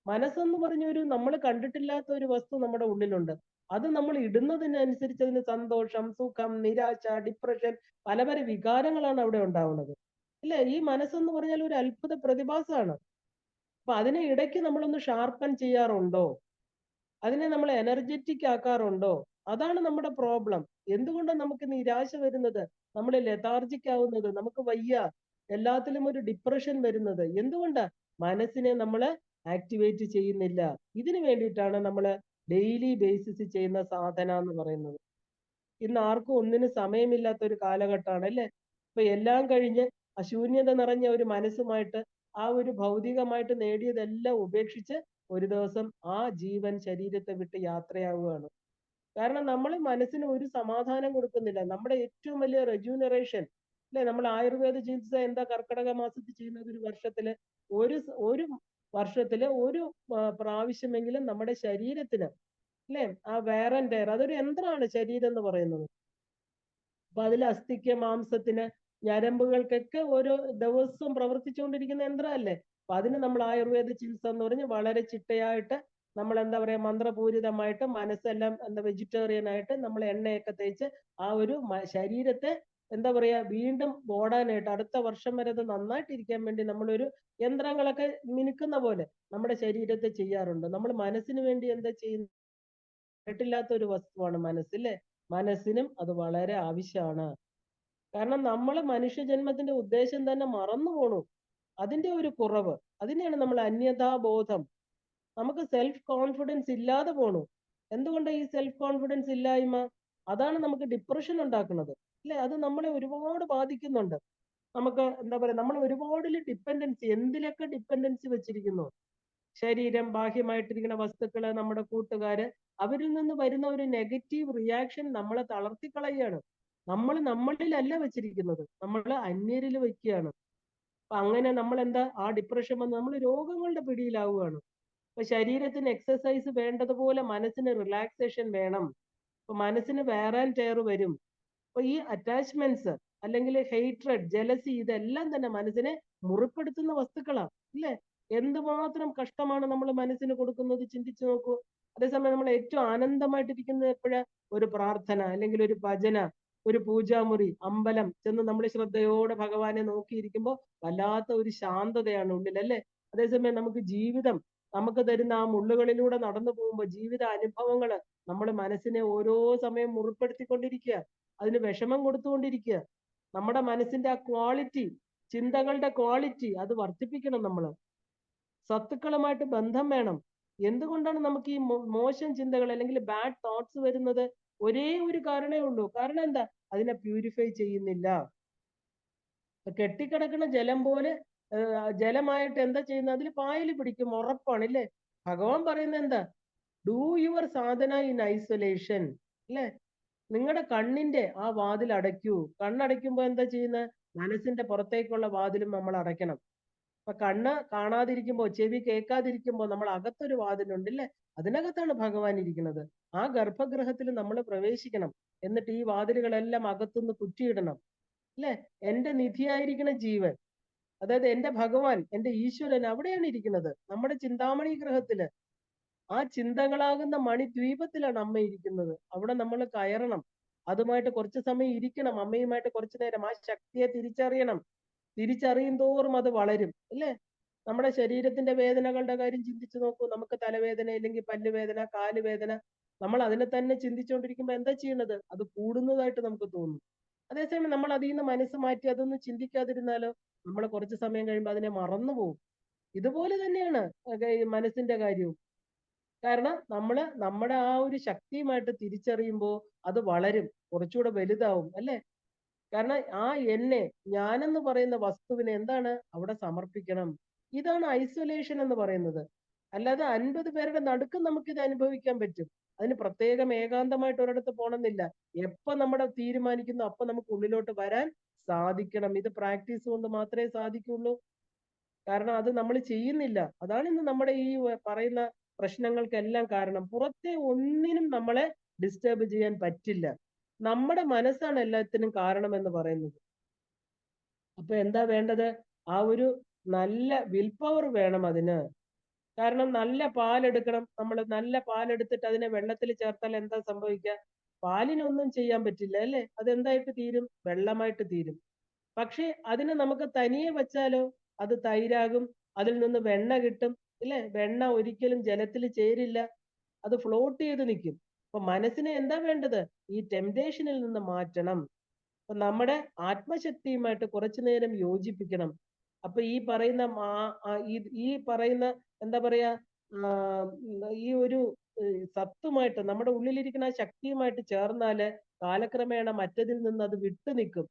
മനസ്സെന്ന് പറഞ്ഞ നമ്മൾ കണ്ടിട്ടില്ലാത്ത ഒരു വസ്തു നമ്മുടെ ഉള്ളിലുണ്ട്. അത് നമ്മൾ ഇടുന്നതിനനുസരിച്ച് അതിന് സന്തോഷം, സുഖം, നിരാശ, ഡിപ്രഷൻ, പല പല വികാരങ്ങളാണ് അവിടെ ഉണ്ടാവുന്നത്, ഇല്ലേ? ഈ മനസ്സെന്ന് പറഞ്ഞാൽ ഒരു അത്ഭുത പ്രതിഭാസമാണ്. അപ്പൊ അതിനെ ഇടയ്ക്ക് നമ്മളൊന്ന് ഷാർപ്പൻ ചെയ്യാറുണ്ടോ? അതിനെ നമ്മൾ എനർജറ്റിക് ആക്കാറുണ്ടോ? അതാണ് നമ്മുടെ പ്രോബ്ലം. എന്തുകൊണ്ടാണ് നമുക്ക് നിരാശ വരുന്നത്, നമ്മൾ ലെഥാർജിക് ആവുന്നത്, നമുക്ക് വയ്യ, എല്ലാത്തിലും ഒരു ഡിപ്രഷൻ വരുന്നത്? എന്തുകൊണ്ടാ? മനസ്സിനെ നമ്മൾ ആക്ടിവേറ്റ് ചെയ്യുന്നില്ല. ഇതിനു വേണ്ടിയിട്ടാണ് നമ്മൾ ഡെയിലി ബേസിസിൽ ചെയ്യുന്ന സാധന എന്ന് പറയുന്നത്. ഇന്ന് ആർക്കും ഒന്നിനും സമയമില്ലാത്ത ഒരു കാലഘട്ടമാണ്, അല്ലെ? ഇപ്പൊ എല്ലാം കഴിഞ്ഞ് അശൂന്യത നിറഞ്ഞ ഒരു മനസ്സുമായിട്ട് ആ ഒരു ഭൗതികമായിട്ട് നേടിയതെല്ലാം ഉപേക്ഷിച്ച് ഒരു ദിവസം ആ ജീവൻ ശരീരത്തെ വിട്ട് യാത്രയാവുകയാണ്. കാരണം നമ്മൾ മനസ്സിന് ഒരു സമാധാനം കൊടുക്കുന്നില്ല. നമ്മുടെ ഏറ്റവും വലിയ റെജൂനറേഷൻ, അല്ലെ? നമ്മൾ ആയുർവേദ ചികിത്സ എന്താ കർക്കിടക മാസത്തിൽ ചെയ്യുന്നത്? ഒരു വർഷത്തില് ഒരു പ്രാവശ്യമെങ്കിലും നമ്മുടെ ശരീരത്തിന്, അല്ലെ, ആ wear and tear, അതൊരു യന്ത്രമാണ് ശരീരം എന്ന് പറയുന്നത്. അപ്പൊ അതിൽ അസ്ഥിക്ക്, മാംസത്തിന്, ഞരമ്പുകൾക്കൊക്കെ ഓരോ ദിവസവും പ്രവർത്തിച്ചുകൊണ്ടിരിക്കുന്ന യന്ത്രമല്ലേ. അപ്പൊ അതിന് നമ്മൾ ആയുർവേദ ചികിത്സ എന്ന് പറഞ്ഞ് വളരെ ചിട്ടയായിട്ട് നമ്മൾ എന്താ പറയാ, മന്ത്രപൂരിതമായിട്ട് മനസ്സെല്ലാം എന്താ വെജിറ്റേറിയൻ ആയിട്ട് നമ്മൾ എണ്ണയൊക്കെ തേച്ച് ആ ഒരു ശരീരത്തെ എന്താ പറയാ വീണ്ടും ഓടാനായിട്ട് അടുത്ത വർഷം വരെ അത് നന്നായിട്ടിരിക്കാൻ വേണ്ടി നമ്മളൊരു യന്ത്രങ്ങളൊക്കെ മിനുക്കുന്ന പോലെ നമ്മുടെ ശരീരത്തെ ചെയ്യാറുണ്ട്. നമ്മൾ മനസ്സിന് വേണ്ടി എന്താ ചെയ്യുന്നത്? കേട്ടില്ലാത്ത ഒരു വസ്തുവാണ് മനസ്സില്ലേ. മനസ്സിനും അത് വളരെ ആവശ്യമാണ്. കാരണം നമ്മൾ മനുഷ്യജന്മത്തിന്റെ ഉദ്ദേശം തന്നെ മറന്നു പോണു. അതിന്റെ ഒരു കുറവ്, അതിനെയാണ് നമ്മൾ അന്യതാബോധം. നമുക്ക് സെൽഫ് കോൺഫിഡൻസ് ഇല്ലാതെ പോണു. എന്തുകൊണ്ടാണ് ഈ സെൽഫ് കോൺഫിഡൻസ് ഇല്ലായ്മ? അതാണ് നമുക്ക് ഡിപ്രഷൻ ഉണ്ടാക്കുന്നത്, അല്ലെ? അത് നമ്മളെ ഒരുപാട് ബാധിക്കുന്നുണ്ട്. നമുക്ക് എന്താ പറയാ, നമ്മൾ ഒരുപാട് ഡിപ്പെൻഡൻസി, എന്തിലൊക്കെ ഡിപ്പെൻഡൻസി വെച്ചിരിക്കുന്നു? ശരീരം, ബാഹ്യമായിട്ടിരിക്കുന്ന വസ്തുക്കള്, നമ്മുടെ കൂട്ടുകാര്, അവരിൽ നിന്ന് വരുന്ന ഒരു നെഗറ്റീവ് റിയാക്ഷൻ നമ്മളെ തളർത്തിക്കളയാണ്. നമ്മൾ നമ്മളിലല്ല വെച്ചിരിക്കുന്നത്, നമ്മൾ അന്യരിൽ വെക്കുകയാണ്. അപ്പൊ അങ്ങനെ നമ്മൾ എന്താ, ആ ഡിപ്രഷൻ വന്ന് നമ്മൾ രോഗങ്ങളുടെ പിടിയിലാവുകയാണ്. അപ്പൊ ശരീരത്തിന് എക്സസൈസ് വേണ്ടതുപോലെ മനസ്സിന് റിലാക്സേഷൻ വേണം. അപ്പൊ മനസ്സിന് wear and tear വരും. അപ്പൊ ഈ അറ്റാച്ച്മെന്റ്സ് അല്ലെങ്കിൽ ഹെയ്റ്റ്രഡ്, ജലസി, ഇതെല്ലാം തന്നെ മനസ്സിനെ മുറിപ്പെടുത്തുന്ന വസ്തുക്കളാണ്, ഇല്ലേ? എന്തുമാത്രം കഷ്ടമാണ് നമ്മൾ മനസ്സിന് കൊടുക്കുന്നത്, ചിന്തിച്ചു നോക്കൂ. അതേസമയം നമ്മൾ ഏറ്റവും ആനന്ദമായിട്ടിരിക്കുന്നത് എപ്പോഴാ? ഒരു പ്രാർത്ഥന, അല്ലെങ്കിൽ ഒരു ഭജന, ഒരു പൂജാമുറി, അമ്പലം ചെന്ന് നമ്മൾ ശ്രദ്ധയോടെ ഭഗവാനെ നോക്കിയിരിക്കുമ്പോൾ വല്ലാത്ത ഒരു ശാന്തതയാണ് ഉള്ളിൽ, അല്ലേ? അതേസമയം നമുക്ക് ജീവിതം നമുക്ക് തരുന്ന ആ മുള്ളുകളിലൂടെ നടന്നു പോകുമ്പോൾ ജീവിത അനുഭവങ്ങള് നമ്മൾ മനസ്സിനെ ഓരോ സമയം മുറിപ്പെടുത്തിക്കൊണ്ടിരിക്കുക, അതിന് വിഷമം കൊടുത്തുകൊണ്ടിരിക്കുക. നമ്മുടെ മനസ്സിന്റെ ആ ക്വാളിറ്റി, ചിന്തകളുടെ ക്വാളിറ്റി അത് വർദ്ധിപ്പിക്കണം. നമ്മൾ സത്തുക്കളുമായിട്ട് ബന്ധം വേണം. എന്തുകൊണ്ടാണ് നമുക്ക് ഈ മോശം ചിന്തകൾ അല്ലെങ്കിൽ ബാഡ് തോട്ട്സ് വരുന്നത്? ഒരേ ഒരു കാരണമേ ഉള്ളൂ. കാരണം എന്താ? അതിനെ പ്യൂരിഫൈ ചെയ്യുന്നില്ല. കെട്ടിക്കിടക്കുന്ന ജലം പോലെ ജലമായിട്ട് എന്താ ചെയ്യുന്നത്? അതിൽ പായൽ പിടിക്കും, ഉറപ്പാണ്, ഇല്ലേ? ഭഗവാൻ പറയുന്നത് എന്താ? Do your Sadhana in isolation, അല്ലേ? നിങ്ങളുടെ കണ്ണിന്റെ ആ വാതിൽ അടയ്ക്കൂ. കണ്ണടയ്ക്കുമ്പോ എന്താ ചെയ്യുന്നത്? മനസ്സിന്റെ പുറത്തേക്കുള്ള വാതിലും നമ്മൾ അടയ്ക്കണം. അപ്പൊ കണ്ണ് കാണാതിരിക്കുമ്പോ, ചെവി കേൾക്കാതിരിക്കുമ്പോ നമ്മൾ അകത്തൊരു വാതിലുണ്ട്, ഇല്ലേ? അതിനകത്താണ് ഭഗവാൻ ഇരിക്കുന്നത്. ആ ഗർഭഗൃഹത്തിൽ നമ്മൾ പ്രവേശിക്കണം. എന്നിട്ട് ഈ വാതിലുകളെല്ലാം അകത്തുനിന്ന് കുറ്റിയിടണം, അല്ലെ? എന്റെ നിധിയായിരിക്കുന്ന ജീവൻ, അതായത് എന്റെ ഭഗവാൻ, എന്റെ ഈശ്വരൻ അവിടെയാണ് ഇരിക്കുന്നത്, നമ്മുടെ ചിന്താമണി ഗ്രഹത്തില്. ആ ചിന്തകളാകുന്ന മണിദ്വീപത്തിലാണ് അമ്മ ഇരിക്കുന്നത്. അവിടെ നമ്മൾ കയറണം. അതുമായിട്ട് കുറച്ച് സമയം ഇരിക്കണം. അമ്മയുമായിട്ട് കുറച്ചു നേരം ആ ശക്തിയെ തിരിച്ചറിയണം. തിരിച്ചറിയും തോറും അത് വളരും, അല്ലേ? നമ്മുടെ ശരീരത്തിന്റെ വേദനകളുടെ കാര്യം ചിന്തിച്ചു നോക്കൂ. നമുക്ക് തലവേദന, ഇല്ലെങ്കിൽ പല്ലുവേദന, കാലുവേദന, നമ്മൾ അതിനെ തന്നെ ചിന്തിച്ചുകൊണ്ടിരിക്കുമ്പോ എന്താ ചെയ്യണത്? അത് കൂടുന്നതായിട്ട് നമുക്ക് തോന്നും. അതേസമയം നമ്മൾ അതിൽ നിന്ന് മനസ്സ് മാറ്റി അതൊന്നും ചിന്തിക്കാതിരുന്നാലോ, നമ്മൾ കുറച്ച് സമയം കഴിയുമ്പോൾ അതിനെ മറന്നു പോകും. ഇതുപോലെ തന്നെയാണ് ഈ മനസ്സിന്റെ കാര്യവും. കാരണം നമ്മുടെ ആ ഒരു ശക്തിയുമായിട്ട് തിരിച്ചറിയുമ്പോൾ അത് വളരും, കുറച്ചുകൂടെ വലുതാവും, അല്ലെ? കാരണം ആ എന്നെ, ഞാനെന്ന് പറയുന്ന വസ്തുവിനെ എന്താണ് അവിടെ സമർപ്പിക്കണം. ഇതാണ് ഐസൊലേഷൻ എന്ന് പറയുന്നത്. അല്ലാതെ 50 പേരുടെ നടുക്ക് നമുക്കിത് അനുഭവിക്കാൻ പറ്റും. അതിന് പ്രത്യേകം ഏകാന്തമായിട്ട് ഒരിടത്ത് പോണമെന്നില്ല. എപ്പോ നമ്മുടെ തീരുമാനിക്കുന്നു അപ്പൊ നമുക്ക് ഉള്ളിലോട്ട് വരാൻ സാധിക്കണം. ഇത് പ്രാക്ടീസ് കൊണ്ട് മാത്രമേ സാധിക്കുള്ളൂ. കാരണം അത് നമ്മൾ ചെയ്യുന്നില്ല. അതാണ് ഇന്ന് നമ്മുടെ ഈ പറയുന്ന പ്രശ്നങ്ങൾക്കെല്ലാം കാരണം. പുറത്തെ ഒന്നിനും നമ്മളെ ഡിസ്റ്റർബ് ചെയ്യാൻ പറ്റില്ല. നമ്മുടെ മനസ്സാണ് എല്ലാത്തിനും കാരണം എന്ന് പറയുന്നത്. അപ്പൊ എന്താ വേണ്ടത്? ആ ഒരു നല്ല വിൽ പവർ വേണം അതിന്. കാരണം നല്ല പാലെടുക്കണം. നമ്മൾ നല്ല പാലെടുത്തിട്ട് അതിനെ വെള്ളത്തിൽ ചേർത്താൽ എന്താ സംഭവിക്കുക? പാലിനൊന്നും ചെയ്യാൻ പറ്റില്ല, അല്ലേ? അതെന്തായിട്ട് തീരും? വെള്ളമായിട്ട് തീരും. പക്ഷെ അതിനെ നമുക്ക് തനിയെ വെച്ചാലോ, അത് തൈരാകും. അതിൽ നിന്ന് വെണ്ണ കിട്ടും, ഇല്ലേ? വെണ്ണ ഒരിക്കലും ജലത്തിൽ ചേരില്ല, അത് ഫ്ലോട്ട് ചെയ്ത് നിൽക്കും. അപ്പൊ മനസ്സിനെ എന്താ വേണ്ടത്? ഈ ടെംപ്ടേഷനിൽ നിന്ന് മാറ്റണം. അപ്പൊ നമ്മുടെ ആത്മശക്തിയുമായിട്ട് കുറച്ചു നേരം യോജിപ്പിക്കണം. അപ്പൊ ഈ പറയുന്ന ഈ പറയുന്ന എന്താ പറയാ, ഈ ഒരു സത്തുമായിട്ട്, നമ്മുടെ ഉള്ളിലിരിക്കുന്ന ആ ശക്തിയുമായിട്ട് ചേർന്നാല് കാലക്രമേണ മറ്റതിൽ നിന്ന് അത് വിട്ടു നിൽക്കും.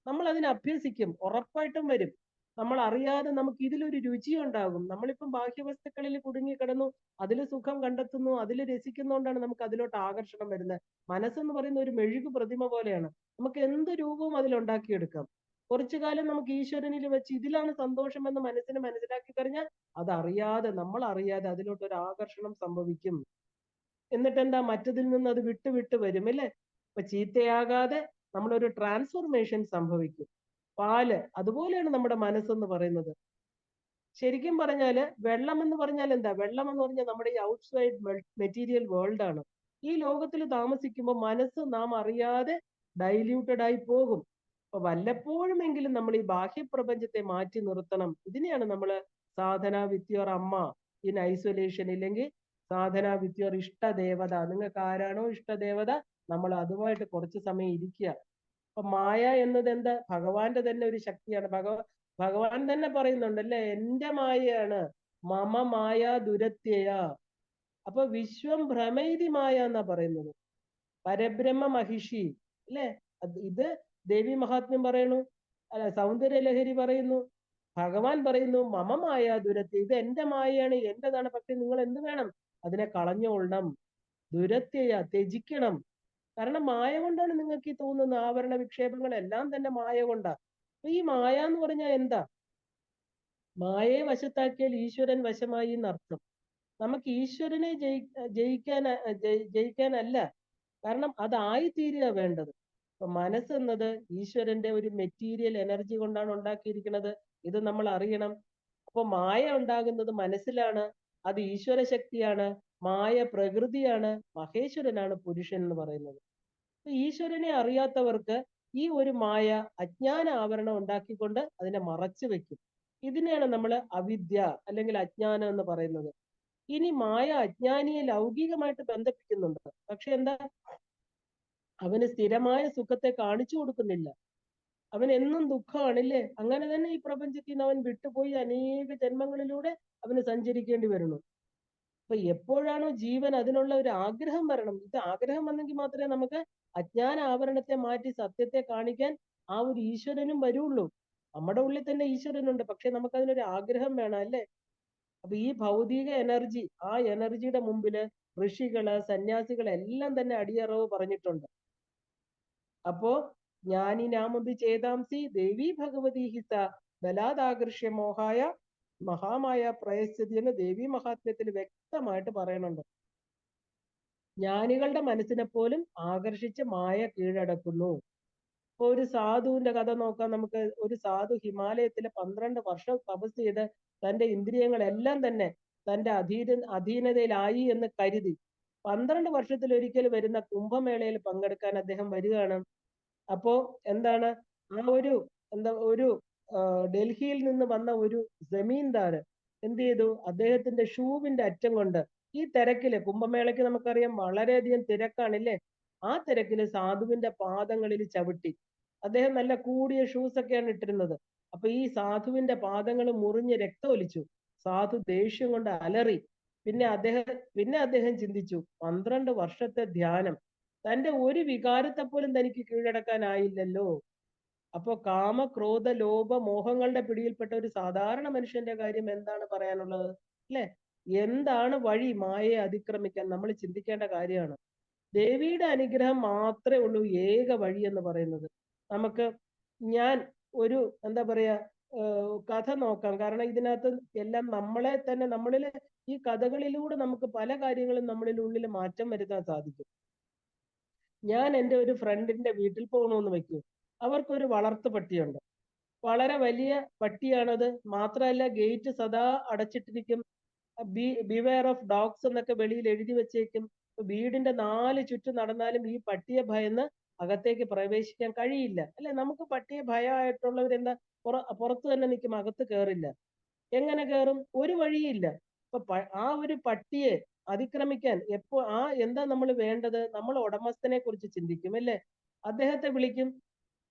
നമ്മൾ അതിനെ അഭ്യസിക്കും, ഉറപ്പായിട്ടും വരും. നമ്മൾ അറിയാതെ നമുക്ക് ഇതിലൊരു രുചി ഉണ്ടാകും. നമ്മളിപ്പം ബാഹ്യവസ്തുക്കളിൽ കുടുങ്ങിക്കിടന്നു, അതിൽ സുഖം കണ്ടെത്തുന്നു, അതിൽ രസിക്കുന്നതുകൊണ്ടാണ് നമുക്ക് അതിലോട്ട് ആകർഷണം വരുന്നത്. മനസ്സെന്ന് പറയുന്ന ഒരു മെഴുകു പ്രതിമ പോലെയാണ്. നമുക്ക് എന്ത് രൂപവും അതിൽ ഉണ്ടാക്കിയെടുക്കാം. കുറച്ചു കാലം നമുക്ക് ഈശ്വരനിൽ വെച്ച് ഇതിലാണ് സന്തോഷം എന്ന് മനസ്സിന് മനസ്സിലാക്കി കഴിഞ്ഞാൽ അതറിയാതെ നമ്മൾ അറിയാതെ അതിലോട്ട് ഒരു ആകർഷണം സംഭവിക്കും. എന്നിട്ട് എന്താ, മറ്റതിൽ നിന്ന് അത് വിട്ട് വിട്ട് വരും അല്ലേ? ഇപ്പൊ ചീത്തയാകാതെ നമ്മളൊരു ട്രാൻസ്ഫോർമേഷൻ സംഭവിക്കും. പാല് അതുപോലെയാണ് നമ്മുടെ മനസ്സെന്ന് പറയുന്നത്. ശരിക്കും പറഞ്ഞാല് വെള്ളം എന്ന് പറഞ്ഞാൽ എന്താ? വെള്ളം എന്ന് പറഞ്ഞാൽ നമ്മുടെ ഈ ഔട്ട്സൈഡ് മെറ്റീരിയൽ വേൾഡ് ആണ്. ഈ ലോകത്തിൽ താമസിക്കുമ്പോൾ മനസ്സ് നാം അറിയാതെ ഡൈല്യൂട്ടഡ് ആയി പോകും. അപ്പൊ വല്ലപ്പോഴുമെങ്കിലും നമ്മൾ ഈ ബാഹ്യപ്രപഞ്ചത്തെ മാറ്റി നിർത്തണം. ഇതിനെയാണ് നമ്മൾ സാധന വിത്ത് യുവർ അമ്മ ഇൻ ഐസൊലേഷൻ, ഇല്ലെങ്കിൽ സാധന വിത്ത് യുവർ ഇഷ്ടദേവത. നിങ്ങൾക്ക് ആരാണോ ഇഷ്ടദേവത നമ്മൾ അതുമായിട്ട് കുറച്ച് സമയം ഇരിക്കുക. അപ്പൊ മായ എന്നത് എന്താ? ഭഗവാന്റെ തന്നെ ഒരു ശക്തിയാണ്. ഭഗവാൻ തന്നെ പറയുന്നുണ്ട് അല്ലെ, എന്റെ മായയാണ്, മമ മായ ദുരത്യയ. അപ്പൊ വിശ്വം ഭ്രമൈതി മായ എന്നാ പറയുന്നത്. പരബ്രഹ്മ മഹിഷി അല്ലെ, ഇത് ദേവി മഹാത്മ്യം പറയണു, അല്ല സൗന്ദര്യ ലഹരി പറയുന്നു, ഭഗവാൻ പറയുന്നു മമ മായ ദുരത്യ, ഇത് എന്റെ മായയാണ്, എന്റേതാണ്. പക്ഷെ നിങ്ങൾ എന്ത് വേണം? അതിനെ കളഞ്ഞുകൊള്ളണം, ദുരത്യയ ത്യജിക്കണം. കാരണം മായ കൊണ്ടാണ് നിങ്ങൾക്ക് ഈ തോന്നുന്ന ആവരണ വിക്ഷേപങ്ങളെല്ലാം തന്നെ മായ കൊണ്ടാ. അപ്പൊ ഈ മായ എന്ന് പറഞ്ഞാൽ എന്താ? മായയെ വശത്താക്കിയാൽ ഈശ്വരൻ വശമായി എന്നർത്ഥം. നമുക്ക് ഈശ്വരനെ ജയിക്കാനല്ല, കാരണം അതായി തീരുക വേണ്ടത്. അപ്പൊ മനസ്സെന്നത് ഈശ്വരന്റെ ഒരു മെറ്റീരിയൽ എനർജി കൊണ്ടാണ് ഉണ്ടാക്കിയിരിക്കുന്നത്. ഇത് നമ്മൾ അറിയണം. അപ്പൊ മായ ഉണ്ടാകുന്നത് മനസ്സിലാണ്. അത് ഈശ്വര ശക്തിയാണ്. മായ പ്രകൃതിയാണ്. മഹേശ്വരനാണ് പുരുഷൻ എന്ന് പറയുന്നത്. ഈശ്വരനെ അറിയാത്തവർക്ക് ഈ ഒരു മായ അജ്ഞാന ആവരണം ഉണ്ടാക്കിക്കൊണ്ട് അതിനെ മറച്ചു വെക്കും. ഇതിനെയാണ് നമ്മൾ അവിദ്യ അല്ലെങ്കിൽ അജ്ഞാനം എന്ന് പറയുന്നത്. ഇനി മായ അജ്ഞാനിയെ ലൗകികമായിട്ട് ബന്ധിപ്പിക്കുന്നുണ്ട്. പക്ഷെ എന്താ, അവന് സ്ഥിരമായ സുഖത്തെ കാണിച്ചു കൊടുക്കുന്നില്ല. അവൻ എന്നും ദുഃഖമാണില്ലേ? അങ്ങനെ തന്നെ ഈ പ്രപഞ്ചത്തിൽ നിന്ന് അവൻ വിട്ടുപോയി അനേക ജന്മങ്ങളിലൂടെ അവന് സഞ്ചരിക്കേണ്ടി വരുന്നു. അപ്പൊ എപ്പോഴാണോ ജീവൻ അതിനുള്ള ഒരു ആഗ്രഹം വരണം, ഇത് ആഗ്രഹം വന്നെങ്കിൽ മാത്രമേ നമുക്ക് അജ്ഞാന ആവരണത്തെ മാറ്റി സത്യത്തെ കാണിക്കാൻ ആ ഒരു ഈശ്വരനും വരുള്ളൂ. നമ്മുടെ ഉള്ളിൽ തന്നെ ഈശ്വരനുണ്ട്, പക്ഷെ നമുക്ക് അതിനൊരു ആഗ്രഹം വേണം അല്ലേ? അപ്പൊ ഈ ഭൗതിക എനർജി, ആ എനർജിയുടെ മുമ്പില് ഋഷികള് സന്യാസികൾ എല്ലാം തന്നെ അടിയറവ് പറഞ്ഞിട്ടുണ്ട്. അപ്പോ ജ്ഞാനി നാമപി ചേതാംസി ദേവി ഭഗവതി ഹിത ബലാദാകർഷ്യ മോഹായ മഹാമായ പ്രയസ്ഥിതി എന്ന് ദേവി മഹാത്മ്യത്തിൽ വ്യക്തമായിട്ട് പറയണുണ്ട്. ജ്ഞാനികളുടെ മനസ്സിനെ പോലും ആകർഷിച്ച് മായ കീഴടക്കുന്നു. ഇപ്പൊ ഒരു സാധുവിന്റെ കഥ നോക്കാം നമുക്ക്. ഒരു സാധു ഹിമാലയത്തിലെ 12 വർഷം തപസ് ചെയ്ത് തന്റെ ഇന്ദ്രിയങ്ങളെല്ലാം തന്നെ തന്റെ അധീനതയിലായി എന്ന് കരുതി 12 വർഷത്തിൽ ഒരിക്കൽ വരുന്ന കുംഭമേളയിൽ പങ്കെടുക്കാൻ അദ്ദേഹം വരികയാണ്. അപ്പോ എന്താണ്, ആ ഒരു ഒരു ഡൽഹിയിൽ നിന്ന് വന്ന ഒരു ജമീന്ദാര് എന്ത് ചെയ്തു? അദ്ദേഹത്തിന്റെ ഷൂവിന്റെ അറ്റം കൊണ്ട് ഈ തിരക്കില്, കുംഭമേളയ്ക്ക് നമുക്കറിയാം വളരെയധികം തിരക്കാണില്ലേ, ആ തിരക്കില് സാധുവിന്റെ പാദങ്ങളിൽ ചവിട്ടി. അദ്ദേഹം നല്ല കൂടിയ ഷൂസ് ഒക്കെയാണ് ഇട്ടിരുന്നത്. അപ്പൊ ഈ സാധുവിന്റെ പാദങ്ങൾ മുറിഞ്ഞ് രക്തമൊലിച്ചു. സാധു ദേഷ്യം കൊണ്ട് അലറി. പിന്നെ അദ്ദേഹം ചിന്തിച്ചു, 12 വർഷത്തെ ധ്യാനം, തന്റെ ഒരു വികാരത്തെ പോലും തനിക്ക് കീഴടക്കാനായില്ലല്ലോ. അപ്പൊ കാമ ക്രോധ ലോഭ മോഹങ്ങളുടെ പിടിയിൽപ്പെട്ട ഒരു സാധാരണ മനുഷ്യന്റെ കാര്യം എന്താണ് പറയാനുള്ളത് അല്ലെ? എന്താണ് വഴി മായയെ അതിക്രമിക്കാൻ? നമ്മൾ ചിന്തിക്കേണ്ട കാര്യമാണ്. ദേവിയുടെ അനുഗ്രഹം മാത്രമേ ഉള്ളൂ ഏക വഴി എന്ന് പറയുന്നത്. നമുക്ക് ഞാൻ ഒരു എന്താ പറയാ കഥ നോക്കാം. കാരണം ഇതിനകത്ത് എല്ലാം നമ്മളെ തന്നെ, നമ്മളിൽ ഈ കഥകളിലൂടെ നമുക്ക് പല കാര്യങ്ങളും നമ്മളിൽ ഉള്ളിൽ മാറ്റം വരുത്താൻ സാധിക്കും. ഞാൻ എൻ്റെ ഒരു ഫ്രണ്ടിന്റെ വീട്ടിൽ പോകണമെന്ന് വെക്കൂ. അവർക്കൊരു വളർത്തു പട്ടിയുണ്ട്. വളരെ വലിയ പട്ടിയാണത്. മാത്രമല്ല ഗേറ്റ് സദാ അടച്ചിട്ടിരിക്കും. ബിവെയർ ഓഫ് ഡോഗ്സ് എന്നൊക്കെ വെളിയിൽ എഴുതി വെച്ചേക്കും. വീടിന്റെ 4 ചുറ്റും നടന്നാലും ഈ പട്ടിയെ ഭയന്ന് അകത്തേക്ക് പ്രവേശിക്കാൻ കഴിയില്ല അല്ലെ? നമുക്ക് പട്ടിയെ ഭയമായിട്ടുള്ളവരെന്താ പുറത്ത് തന്നെ നിൽക്കും, അകത്ത് കയറില്ല. എങ്ങനെ കയറും? ഒരു വഴിയില്ല. അപ്പൊ ആ ഒരു പട്ടിയെ അതിക്രമിക്കാൻ എന്താ നമ്മൾ വേണ്ടത്? നമ്മൾ ഉടമസ്ഥനെ കുറിച്ച് ചിന്തിക്കും അല്ലേ? അദ്ദേഹത്തെ വിളിക്കും.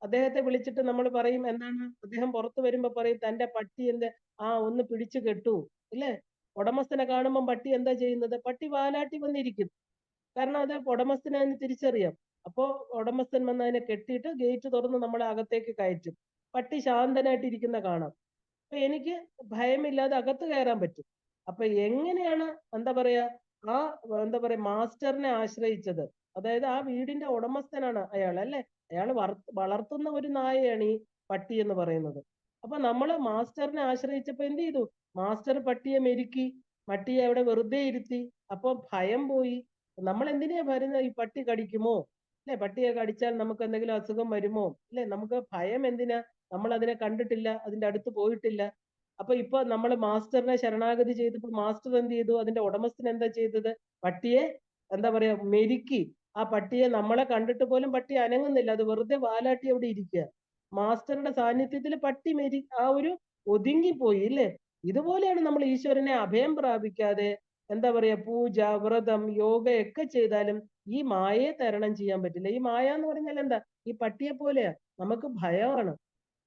അദ്ദേഹത്തെ വിളിച്ചിട്ട് നമ്മൾ പറയും എന്താണ്, അദ്ദേഹം പുറത്തു വരുമ്പോ പറയും തന്റെ പട്ടി ഒന്ന് പിടിച്ചു കെട്ടു ഇല്ലേ? ഉടമസ്ഥനെ കാണുമ്പോൾ പട്ടി എന്താ ചെയ്യുന്നത്? പട്ടി വാലാട്ടി വന്നിരിക്കും. കാരണം അത് ഉടമസ്ഥനെ അതിന് തിരിച്ചറിയാം. അപ്പോ ഉടമസ്ഥൻ വന്ന് അതിനെ കെട്ടിയിട്ട് ഗേറ്റ് തുറന്ന് നമ്മളെ അകത്തേക്ക് കയറ്റും. പട്ടി ശാന്തനായിട്ട് ഇരിക്കുന്ന കാണാം. അപ്പൊ എനിക്ക് ഭയമില്ലാതെ അകത്ത് കയറാൻ പറ്റും. അപ്പൊ എങ്ങനെയാണ് എന്താ പറയാ ആ മാസ്റ്ററിനെ ആശ്രയിച്ചത്? അതായത് ആ വീടിന്റെ ഉടമസ്ഥനാണ് അയാൾ അല്ലെ? അയാൾ വളർത്തുന്ന ഒരു നായയാണ് ഈ പട്ടി എന്ന് പറയുന്നത്. അപ്പൊ നമ്മൾ മാസ്റ്ററിനെ ആശ്രയിച്ചപ്പോ എന്ത് ചെയ്തു? മാസ്റ്റർ പട്ടിയെ മെരുക്കി, പട്ടിയെ അവിടെ വെറുതെ ഇരുത്തി. അപ്പൊ ഭയം പോയി. നമ്മൾ എന്തിനാ വരുന്നത്? ഈ പട്ടി കടിക്കുമോ, അല്ലെ? പട്ടിയെ കടിച്ചാൽ നമുക്ക് എന്തെങ്കിലും അസുഖം വരുമോ, അല്ലെ? നമുക്ക് ഭയം എന്തിനാ? നമ്മൾ അതിനെ കണ്ടിട്ടില്ല, അതിന്റെ അടുത്ത് പോയിട്ടില്ല. അപ്പൊ ഇപ്പൊ നമ്മൾ മാസ്റ്ററിനെ ശരണാഗതി ചെയ്തപ്പോൾ മാസ്റ്റർ എന്ത് ചെയ്തു? അതിന്റെ ഉടമസ്ഥൻ എന്താ ചെയ്തത്? പട്ടിയെ എന്താ പറയാ, മെരുക്കി. ആ പട്ടിയെ നമ്മളെ കണ്ടിട്ട് പോലും പട്ടി അനങ്ങുന്നില്ല, അത് വെറുതെ വാലാട്ടി അവിടെ ഇരിക്കുക. മാസ്റ്ററുടെ സാന്നിധ്യത്തിൽ പട്ടി ആ ഒരു ഒതുങ്ങിപ്പോയി, ഇല്ലേ? ഇതുപോലെയാണ് നമ്മൾ ഈശ്വരനെ അഭയം പ്രാപിക്കാതെ എന്താ പറയാ, പൂജ, വ്രതം, യോഗ ഒക്കെ ചെയ്താലും ഈ മായയെ തരണം ചെയ്യാൻ പറ്റില്ല. ഈ മായ എന്ന് പറഞ്ഞാൽ എന്താ? ഈ പട്ടിയെ പോലെയാ, നമുക്ക് ഭയമാണ്.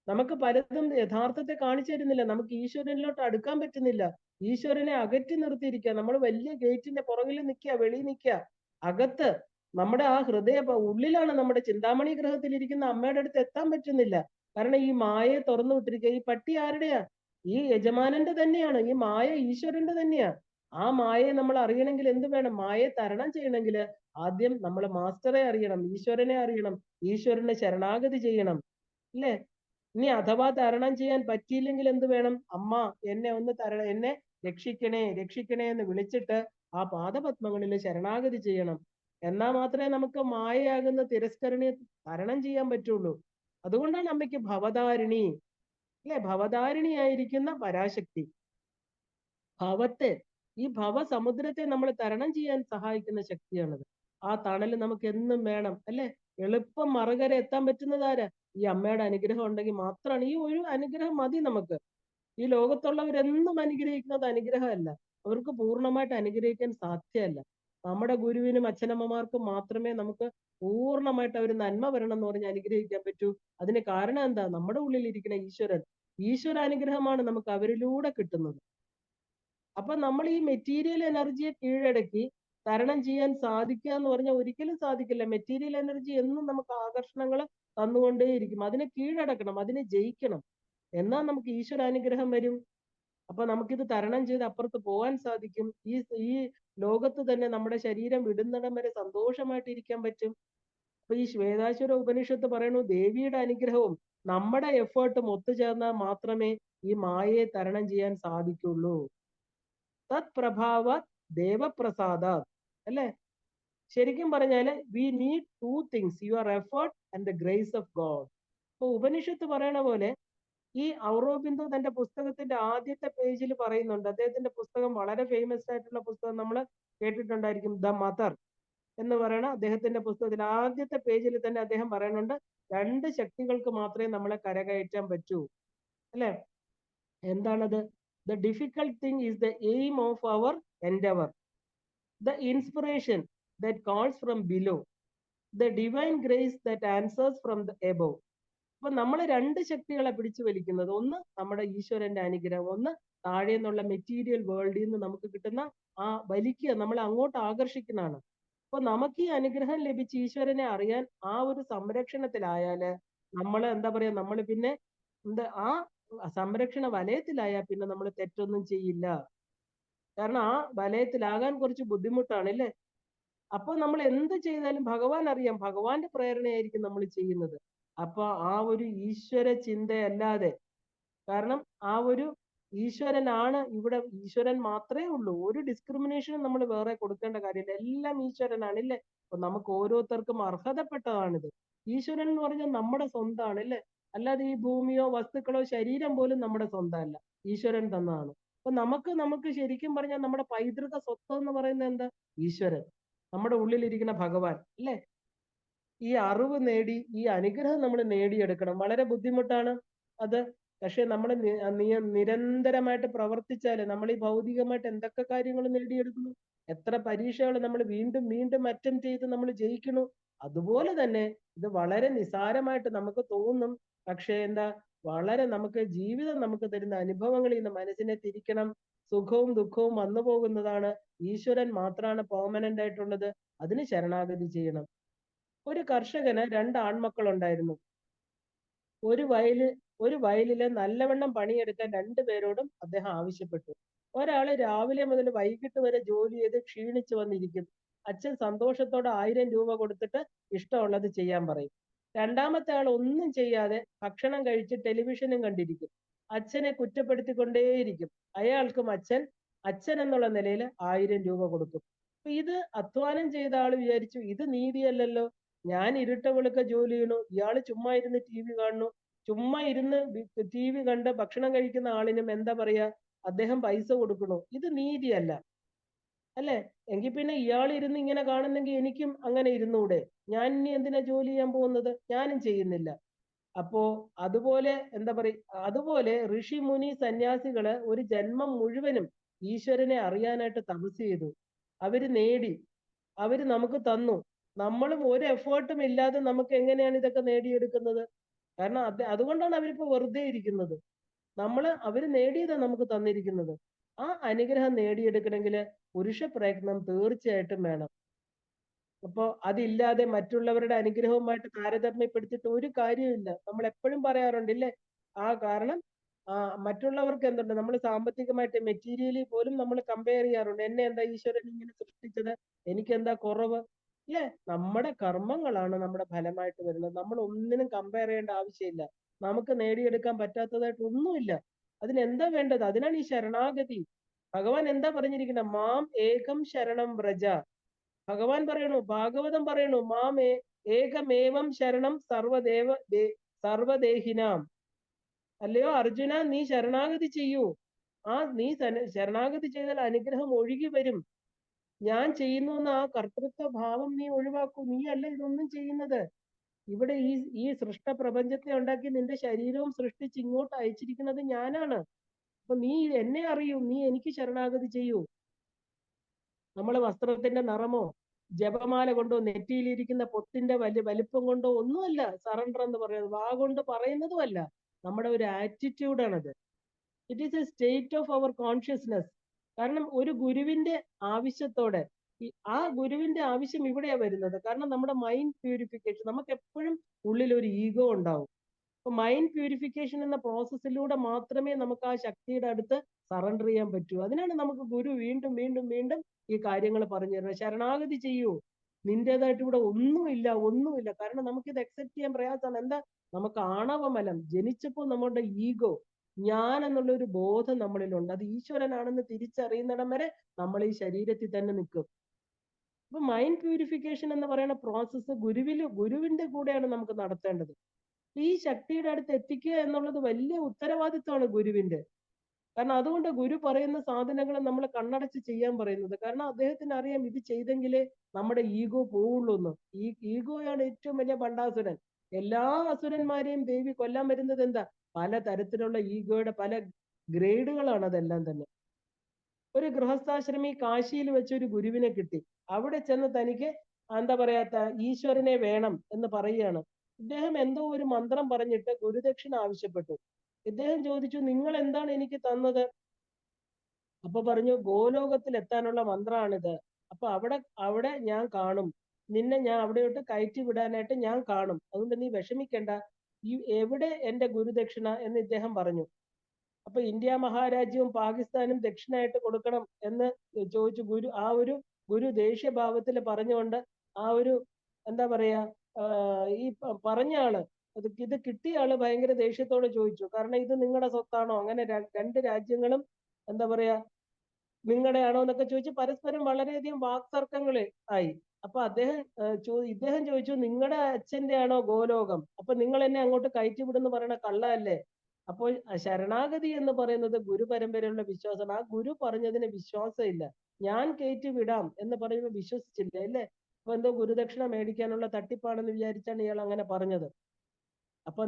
നമുക്ക് പലതും യഥാർത്ഥത്തെ കാണിച്ചു തരുന്നില്ല, നമുക്ക് ഈശ്വരനിലോട്ട് അടുക്കാൻ പറ്റുന്നില്ല. ഈശ്വരനെ അകറ്റി നിർത്തിയിരിക്കുക. നമ്മൾ വലിയ ഗേറ്റിന്റെ പുറകിൽ നിൽക്കുക, വെളിയിൽ നിൽക്കുക. അകത്ത് നമ്മുടെ ആ ഹൃദയ ഉള്ളിലാണ് നമ്മുടെ ചിന്താമണി ഗ്രഹത്തിൽ ഇരിക്കുന്ന അമ്മയുടെ അടുത്ത് എത്താൻ പറ്റുന്നില്ല. കാരണം ഈ മായയെ തുറന്നു വിട്ടിരിക്കുക. ഈ പട്ടി ആരുടെയാ? ഈ യജമാനന്റെ തന്നെയാണ്. ഈ മായ ഈശ്വരന്റെ തന്നെയാ. ആ മായയെ നമ്മൾ അറിയണമെങ്കിൽ എന്ത് വേണം? മായയെ തരണം ചെയ്യണമെങ്കിൽ ആദ്യം നമ്മൾ മാസ്റ്ററെ അറിയണം, ഈശ്വരനെ അറിയണം, ഈശ്വരനെ ശരണാഗതി ചെയ്യണം, അല്ലേ? ഇനി അഥവാ തരണം ചെയ്യാൻ പറ്റിയില്ലെങ്കിൽ എന്ത് വേണം? അമ്മ എന്നെ ഒന്ന് എന്നെ രക്ഷിക്കണേ, രക്ഷിക്കണേ എന്ന് വിളിച്ചിട്ട് ആ പാദപത്മങ്ങളിൽ ശരണാഗതി ചെയ്യണം. എന്നാൽ മാത്രമേ നമുക്ക് മായയാകുന്ന തിരസ്കരണിയെ തരണം ചെയ്യാൻ പറ്റുള്ളൂ. അതുകൊണ്ടാണ് അമ്മയ്ക്ക് ഭവതാരിണി, അല്ലെ? ഭവതാരിണിയായിരിക്കുന്ന പരാശക്തി. ഭവത്തെ, ഈ ഭവസമുദ്രത്തെ നമ്മൾ തരണം ചെയ്യാൻ സഹായിക്കുന്ന ശക്തിയാണത്. ആ തണല് നമുക്ക് എന്നും വേണം, അല്ലെ? എളുപ്പം മറുകര എത്താൻ പറ്റുന്നതാരാ? ഈ അമ്മയുടെ അനുഗ്രഹം ഉണ്ടെങ്കിൽ മാത്രമാണ്. ഈ ഒരു അനുഗ്രഹം മതി നമുക്ക്. ഈ ലോകത്തുള്ളവരെന്നും അനുഗ്രഹിക്കുന്നത് അനുഗ്രഹമല്ല, അവർക്ക് പൂർണ്ണമായിട്ട് അനുഗ്രഹിക്കാൻ സാധ്യമല്ല. നമ്മുടെ ഗുരുവിനും അച്ഛനമ്മമാർക്കും മാത്രമേ നമുക്ക് പൂർണ്ണമായിട്ട് അവർ നന്മ വരണം എന്ന് പറഞ്ഞ് അനുഗ്രഹിക്കാൻ പറ്റൂ. അതിന് കാരണം എന്താ? നമ്മുടെ ഉള്ളിൽ ഇരിക്കുന്ന ഈശ്വരൻ. ഈശ്വരാനുഗ്രഹമാണ് നമുക്ക് അവരിലൂടെ കിട്ടുന്നത്. അപ്പൊ നമ്മൾ ഈ മെറ്റീരിയൽ എനർജിയെ കീഴടക്കി തരണം ചെയ്യാൻ സാധിക്കുക എന്ന് പറഞ്ഞാൽ ഒരിക്കലും സാധിക്കില്ല. മെറ്റീരിയൽ എനർജി എന്നും നമുക്ക് ആകർഷണങ്ങൾ തന്നുകൊണ്ടേയിരിക്കും. അതിനെ കീഴടക്കണം, അതിനെ ജയിക്കണം. എന്നാൽ നമുക്ക് ഈശ്വരാനുഗ്രഹം വരും. അപ്പൊ നമുക്കിത് തരണം ചെയ്ത് അപ്പുറത്ത് പോകാൻ സാധിക്കും. ഈ ലോകത്ത് തന്നെ നമ്മുടെ ശരീരം വിടുന്നിടം വരെ സന്തോഷമായിട്ട് ഇരിക്കാൻ പറ്റും. അപ്പൊ ഈ ശ്വേതാശ്വര ഉപനിഷത്ത് പറയുന്നു, ദേവിയുടെ അനുഗ്രഹവും നമ്മുടെ എഫേർട്ടും ഒത്തുചേർന്നാൽ മാത്രമേ ഈ മായയെ തരണം ചെയ്യാൻ സാധിക്കുള്ളൂ. തത് പ്രഭാവ ദേവപ്രസാദ, അല്ലെ? ശരിക്കും പറഞ്ഞാല് we need two things, your effort and the grace of God. അപ്പൊ ഉപനിഷത്ത് പറയണ പോലെ ഈ ഔറോബിന്ദു തന്റെ പുസ്തകത്തിന്റെ ആദ്യത്തെ പേജിൽ പറയുന്നുണ്ട്. അദ്ദേഹത്തിന്റെ പുസ്തകം വളരെ ഫേമസ് ആയിട്ടുള്ള പുസ്തകം നമ്മൾ കേട്ടിട്ടുണ്ടായിരിക്കും, ദ മദർ എന്ന് പറയുന്ന അദ്ദേഹത്തിന്റെ പുസ്തകത്തിൽ ആദ്യത്തെ പേജിൽ തന്നെ അദ്ദേഹം പറയുന്നുണ്ട്, രണ്ട് ശക്തികൾക്ക് മാത്രമേ നമ്മളെ കരകയറ്റാൻ പറ്റൂ, അല്ലെ? എന്താണത്? The difficult thing is the aim of our endeavor, the inspiration that calls from below, the divine grace that answers from the above. അപ്പൊ നമ്മൾ രണ്ട് ശക്തികളെ പിടിച്ചു വലിക്കുന്നത്, ഒന്ന് നമ്മുടെ ഈശ്വരന്റെ അനുഗ്രഹം, ഒന്ന് താഴെ നിന്നുള്ള മെറ്റീരിയൽ വേൾഡിൽ നിന്ന് നമുക്ക് കിട്ടുന്ന ആ വലിക്കുക, നമ്മളെ അങ്ങോട്ട് ആകർഷിക്കുന്നതാണ്. അപ്പൊ നമുക്ക് ഈ അനുഗ്രഹം ലഭിച്ച് ഈശ്വരനെ അറിയാൻ ആ ഒരു സംരക്ഷണത്തിലായാല് നമ്മൾ എന്താ പറയാ, നമ്മൾ പിന്നെ എന്താ ആ സംരക്ഷണ വലയത്തിലായാൽ പിന്നെ നമ്മൾ തെറ്റൊന്നും ചെയ്യില്ല. കാരണം ആ വലയത്തിലാകാൻ കുറച്ച് ബുദ്ധിമുട്ടാണ്, അല്ലേ? അപ്പൊ നമ്മൾ എന്ത് ചെയ്താലും ഭഗവാൻ അറിയാം, ഭഗവാന്റെ പ്രേരണയായിരിക്കും നമ്മൾ ചെയ്യുന്നത്. അപ്പൊ ആ ഒരു ഈശ്വര ചിന്തയല്ലാതെ, കാരണം ആ ഒരു ഈശ്വരനാണ് ഇവിടെ, ഈശ്വരൻ മാത്രമേ ഉള്ളൂ. ഒരു ഡിസ്ക്രിമിനേഷനും നമ്മൾ വേറെ കൊടുക്കേണ്ട കാര്യമില്ല, എല്ലാം ഈശ്വരനാണ്, ഇല്ലേ? അപ്പൊ നമുക്ക് ഓരോരുത്തർക്കും അർഹതപ്പെട്ടതാണിത്. ഈശ്വരൻ എന്ന് പറഞ്ഞാൽ നമ്മുടെ സ്വന്തമാണ്, അല്ലേ? അല്ലാതെ ഈ ഭൂമിയോ വസ്തുക്കളോ ശരീരം പോലും നമ്മുടെ സ്വന്തമല്ല, ഈശ്വരൻ തന്നതാണ്. അപ്പൊ നമുക്ക് ശരിക്കും പറഞ്ഞാൽ നമ്മുടെ പൈതൃക സ്വത്വം എന്ന് പറയുന്നത് എന്താ? ഈശ്വരൻ, നമ്മുടെ ഉള്ളിലിരിക്കുന്ന ഭഗവാൻ, അല്ലേ? ഈ അറിവ് നേടി ഈ അനുഗ്രഹം നമ്മൾ നേടിയെടുക്കണം. വളരെ ബുദ്ധിമുട്ടാണ് അത്. പക്ഷെ നമ്മൾ നിരന്തരമായിട്ട് പ്രവർത്തിച്ചാല് നമ്മൾ ഈ ഭൗതികമായിട്ട് എന്തൊക്കെ കാര്യങ്ങൾ നേടിയെടുക്കുന്നു, എത്ര പരീക്ഷകൾ നമ്മൾ വീണ്ടും വീണ്ടും അറ്റംപ്റ്റ് ചെയ്ത് നമ്മൾ ജയിക്കുന്നു. അതുപോലെ തന്നെ ഇത് വളരെ നിസാരമായിട്ട് നമുക്ക് തോന്നും. പക്ഷെ എന്താ, വളരെ നമുക്ക് ജീവിതം നമുക്ക് തരുന്ന അനുഭവങ്ങളിൽ നിന്ന് മനസ്സിനെ തിരിക്കണം. സുഖവും ദുഃഖവും വന്നു പോകുന്നതാണ്. ഈശ്വരൻ മാത്രമാണ് പെർമനന്റ് ആയിട്ടുള്ളത്. അതിന് ശരണാഗതി ചെയ്യണം. ഒരു കർഷകന് രണ്ട് ആൺമക്കൾ ഉണ്ടായിരുന്നു. ഒരു വയലില് നല്ലവണ്ണം പണിയെടുക്കാൻ രണ്ടുപേരോടും അദ്ദേഹം ആവശ്യപ്പെട്ടു. ഒരാള് രാവിലെ മുതൽ വൈകിട്ട് വരെ ജോലി ചെയ്ത് ക്ഷീണിച്ചു വന്നിരിക്കും. അച്ഛൻ സന്തോഷത്തോടെ 1000 രൂപ കൊടുത്തിട്ട് ഇഷ്ടമുള്ളത് ചെയ്യാൻ പറയും. രണ്ടാമത്തെ ആൾ ഒന്നും ചെയ്യാതെ ഭക്ഷണം കഴിച്ച് ടെലിവിഷനും കണ്ടിരിക്കും. അച്ഛനെ കുറ്റപ്പെടുത്തിക്കൊണ്ടേയിരിക്കും. അയാൾക്കും അച്ഛൻ എന്നുള്ള നിലയിൽ 1000 രൂപ കൊടുക്കും. അപ്പൊ ഇത് അധ്വാനം ചെയ്ത ആള് വിചാരിച്ചു ഇത് നീതിയല്ലല്ലോ, ഞാൻ ഇരുട്ട വെളുക്ക ജോലി ചെയ്യണു, ഇയാള് ചുമ്മാ ഇരുന്ന് ടി വി കാണുന്നു, ചുമ്മാ ഇരുന്ന് ടി വി കണ്ട് ഭക്ഷണം കഴിക്കുന്ന ആളിനും എന്താ പറയാ അദ്ദേഹം പൈസ കൊടുക്കണു, ഇത് നീതിയല്ല അല്ലെ? എങ്കിൽ പിന്നെ ഇയാൾ ഇരുന്ന് ഇങ്ങനെ കാണുന്നെങ്കിൽ എനിക്കും അങ്ങനെ ഇരുന്നൂടെ? ഞാൻ ഇനി എന്തിനാ ജോലി ചെയ്യാൻ പോകുന്നത്? ഞാനും ചെയ്യുന്നില്ല. അപ്പോ അതുപോലെ എന്താ പറയുക, അതുപോലെ ഋഷി മുനി സന്യാസികള് ഒരു ജന്മം മുഴുവനും ഈശ്വരനെ അറിയാനായിട്ട് തപസ് ചെയ്തു. അവര് നേടി, അവര് നമുക്ക് തന്നു. നമ്മളും ഒരു എഫേർട്ടും ഇല്ലാതെ നമുക്ക് എങ്ങനെയാണ് ഇതൊക്കെ നേടിയെടുക്കുന്നത്? കാരണം അതുകൊണ്ടാണ് അവരിപ്പോ വെറുതെ ഇരിക്കുന്നത്. അവര് നേടിയതാണ് നമുക്ക് തന്നിരിക്കുന്നത്. ആ അനുഗ്രഹം നേടിയെടുക്കണമെങ്കിൽ പുരുഷ പ്രയത്നം തീർച്ചയായിട്ടും വേണം. അപ്പോ അതില്ലാതെ മറ്റുള്ളവരുടെ അനുഗ്രഹവുമായിട്ട് താരതമ്യപ്പെടുത്തിയിട്ട് ഒരു കാര്യമില്ല. നമ്മൾ എപ്പോഴും പറയാറുണ്ട് ഇല്ലേ? കാരണം മറ്റുള്ളവർക്ക് എന്തുണ്ട്, നമ്മൾ സാമ്പത്തികമായിട്ട് മെറ്റീരിയലി പോലും നമ്മൾ കമ്പയർ ചെയ്യാറുണ്ട്. എന്നെ എന്താ ഈശ്വരൻ ഇങ്ങനെ സൃഷ്ടിച്ചത്, എനിക്ക് എന്താ കുറവ് ഇല്ലേ? നമ്മുടെ കർമ്മങ്ങളാണ് നമ്മുടെ ഫലമായിട്ട് വരുന്നത്. നമ്മൾ ഒന്നിനും കമ്പയർ ചെയ്യേണ്ട ആവശ്യമില്ല. നമുക്ക് നേടിയെടുക്കാൻ പറ്റാത്തതായിട്ട് ഒന്നുമില്ല. അതിനെന്താ വേണ്ടത്? അതിനാണ് ഈ ശരണാഗതി. ഭഗവാൻ എന്താ പറഞ്ഞിരിക്കുന്നത്? മാം ഏകം ശരണം വ്രജ. ഭഗവാൻ പറയണു, ഭാഗവതം പറയണു, ഏകമേവം ശരണം സർവദേഹിനാം. അല്ലയോ അർജുന, നീ ശരണാഗതി ചെയ്യൂ. നീ ശരണാഗതി ചെയ്താൽ അനുഗ്രഹം ഒഴുകി വരും. ഞാൻ ചെയ്യുന്നു എന്ന ആ കർത്തൃത്വ ഭാവം നീ ഒഴിവാക്കൂ. നീ അല്ല ഇതൊന്നും ചെയ്യുന്നത്. ഇവിടെ ഈ സൃഷ്ട പ്രപഞ്ചത്തെ ഉണ്ടാക്കി നിന്റെ ശരീരവും സൃഷ്ടിച്ച് ഇങ്ങോട്ട് അയച്ചിരിക്കുന്നത് ഞാനാണ്. അപ്പൊ നീ എന്നെ അറിയൂ, നീ എനിക്ക് ശരണാഗതി ചെയ്യൂ. നമ്മളെ വസ്ത്രത്തിന്റെ നിറമോ ജപമാല കൊണ്ടോ നെറ്റിയിലിരിക്കുന്ന പൊട്ടിന്റെ വലിപ്പം കൊണ്ടോ ഒന്നുമല്ല സറണ്ടർ എന്ന് പറയുന്നത്. വാ കൊണ്ട് പറയുന്നതുമല്ല, നമ്മുടെ ഒരു ആറ്റിറ്റ്യൂഡാണത്. It is a state of our consciousness. കാരണം ഒരു ഗുരുവിന്റെ ആവശ്യത്തോടെ ആ ഗുരുവിന്റെ ആവശ്യം ഇവിടെയാ വരുന്നത്. കാരണം നമ്മുടെ മൈൻഡ് പ്യൂരിഫിക്കേഷൻ, നമുക്ക് എപ്പോഴും ഉള്ളിൽ ഒരു ഈഗോ ഉണ്ടാവും. അപ്പൊ മൈൻഡ് പ്യൂരിഫിക്കേഷൻ എന്ന പ്രോസസ്സിലൂടെ മാത്രമേ നമുക്ക് ആ ശക്തിയുടെ അടുത്ത് സറണ്ടർ ചെയ്യാൻ പറ്റൂ. അതിനാണ് നമുക്ക് ഗുരു വീണ്ടും വീണ്ടും വീണ്ടും ഈ കാര്യങ്ങൾ പറഞ്ഞു തരുന്നത്. ശരണാഗതി ചെയ്യൂ, നിന്റേതായിട്ട് ഇവിടെ ഒന്നുമില്ല. കാരണം നമുക്കിത് അക്സെപ്റ്റ് ചെയ്യാൻ പ്രയാസമാണ്. എന്താ? നമുക്ക് ആണവമലം ജനിച്ചപ്പോൾ നമ്മുടെ ഈഗോ, ഞാൻ എന്നുള്ള ഒരു ബോധം നമ്മളിലുണ്ട്. അത് ഈശ്വരനാണെന്ന് തിരിച്ചറിയുന്നിടം വരെ നമ്മൾ ഈ ശരീരത്തിൽ തന്നെ നിൽക്കും. അപ്പൊ മൈൻഡ് പ്യൂരിഫിക്കേഷൻ എന്ന് പറയുന്ന പ്രോസസ്സ് ഗുരുവിന്റെ കൂടെയാണ് നമുക്ക് നടത്തേണ്ടത്. ഈ ശക്തിയുടെ അടുത്ത് എത്തിക്കുക എന്നുള്ളത് വലിയ ഉത്തരവാദിത്വമാണ് ഗുരുവിന്റെ. കാരണം അതുകൊണ്ട് ഗുരു പറയുന്ന സാധനങ്ങൾ നമ്മൾ കണ്ണടച്ച് ചെയ്യാൻ പറയുന്നത്. കാരണം അദ്ദേഹത്തിന് അറിയാം ഇത് ചെയ്തെങ്കിലേ നമ്മുടെ ഈഗോ പോവുള്ളൂ എന്ന്. ഈ ഈഗോയാണ് ഏറ്റവും വലിയ ഭണ്ഡാസുരൻ. എല്ലാ അസുരന്മാരെയും ദേവി കൊല്ലാൻ വരുന്നത് എന്താ? പല തരത്തിലുള്ള ഈഗോയുടെ പല ഗ്രേഡുകളാണ് അതെല്ലാം തന്നെ. ഒരു ഗൃഹസ്ഥാശ്രമി കാശിയിൽ വെച്ച് ഒരു ഗുരുവിനെ കിട്ടി. അവിടെ ചെന്ന് തനിക്ക് എന്താ പറയാത്ത ഈശ്വരനെ വേണം എന്ന് പറയുകയാണ്. ഇദ്ദേഹം എന്തോ ഒരു മന്ത്രം പറഞ്ഞിട്ട് ഗുരുദക്ഷിണ ആവശ്യപ്പെട്ടു. ഇദ്ദേഹം ചോദിച്ചു, നിങ്ങൾ എന്താണ് എനിക്ക് തന്നത്? അപ്പൊ പറഞ്ഞു, ഗോലോകത്തിൽ എത്താനുള്ള മന്ത്രമാണിത്. അപ്പൊ അവിടെ ഞാൻ കാണും, നിന്നെ ഞാൻ അവിടെയോട്ട് കയറ്റി വിടാനായിട്ട് ഞാൻ കാണും, അതുകൊണ്ട് നീ വിഷമിക്കണ്ട. എവിടെ എന്റെ ഗുരുദക്ഷിണ എന്ന് ഇദ്ദേഹം പറഞ്ഞു. അപ്പൊ ഇന്ത്യ മഹാരാജ്യവും പാകിസ്ഥാനും ദക്ഷിണായിട്ട് കൊടുക്കണം എന്ന് ചോദിച്ചു. ഗുരു ദേഷ്യഭാവത്തിൽ പറഞ്ഞുകൊണ്ട് എന്താ പറയാ ഈ പറഞ്ഞ ആള്, ഇത് കിട്ടിയ ആള് ഭയങ്കര ദേഷ്യത്തോടെ ചോദിച്ചു, കാരണം ഇത് നിങ്ങളുടെ സ്വത്താണോ? അങ്ങനെ രണ്ട് രാജ്യങ്ങളും എന്താ പറയാ നിങ്ങളുടെ ആണോ എന്നൊക്കെ ചോദിച്ച് പരസ്പരം വളരെയധികം വാക്തർക്കങ്ങൾ ആയി. അപ്പൊ ഇദ്ദേഹം ചോദിച്ചു, നിങ്ങളുടെ അച്ഛന്റെ ആണോ ഗോലോകം? അപ്പൊ നിങ്ങൾ എന്നെ അങ്ങോട്ട് കയറ്റി വിടുന്ന് പറയണ കള്ളല്ലേ? അപ്പോൾ ശരണാഗതി എന്ന് പറയുന്നത് ഗുരു പരമ്പരയുള്ള വിശ്വാസമാണ്. ആ ഗുരു പറഞ്ഞതിന് വിശ്വാസമില്ല. ഞാൻ കയറ്റി വിടാം എന്ന് പറയുമ്പോൾ വിശ്വസിച്ചില്ല അല്ലേ? അപ്പൊ എന്തോ ഗുരുദക്ഷിണ മേടിക്കാനുള്ള തട്ടിപ്പാണെന്ന് വിചാരിച്ചാണ് ഇയാൾ അങ്ങനെ പറഞ്ഞത്. അപ്പൊ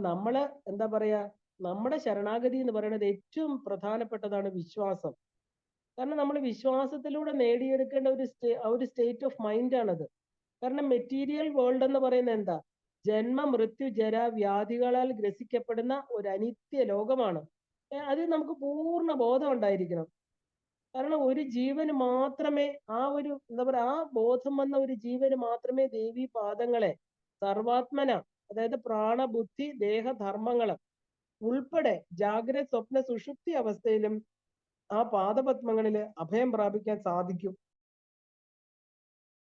എന്താ പറയാ, നമ്മുടെ ശരണാഗതി എന്ന് പറയുന്നത് ഏറ്റവും പ്രധാനപ്പെട്ടതാണ് വിശ്വാസം. കാരണം നമ്മൾ വിശ്വാസത്തിലൂടെ നേടിയെടുക്കേണ്ട ഒരു സ്റ്റേറ്റ് ഓഫ് മൈൻഡ് ആണത്. കാരണം മെറ്റീരിയൽ വേൾഡ് എന്ന് പറയുന്നത് എന്താ? ജന്മ മൃത്യു ജര വ്യാധികളാൽ ഗ്രസിക്കപ്പെടുന്ന ഒരു അനിത്യ ലോകമാണ്. അത് നമുക്ക് പൂർണ്ണ ബോധം ഉണ്ടായിരിക്കണം. കാരണം ഒരു ജീവന് മാത്രമേ എന്താ പറയാ, ആ ബോധം വന്ന ഒരു ജീവന് മാത്രമേ ദേവി പാദങ്ങളെ സർവാത്മന, അതായത് പ്രാണബുദ്ധി ദേഹധർമ്മങ്ങൾ ഉൾപ്പെടെ ജാഗ്രത സ്വപ്ന സുഷുപ്തി അവസ്ഥയിലും ആ പാദപത്മങ്ങളില് അഭയം പ്രാപിക്കാൻ സാധിക്കും.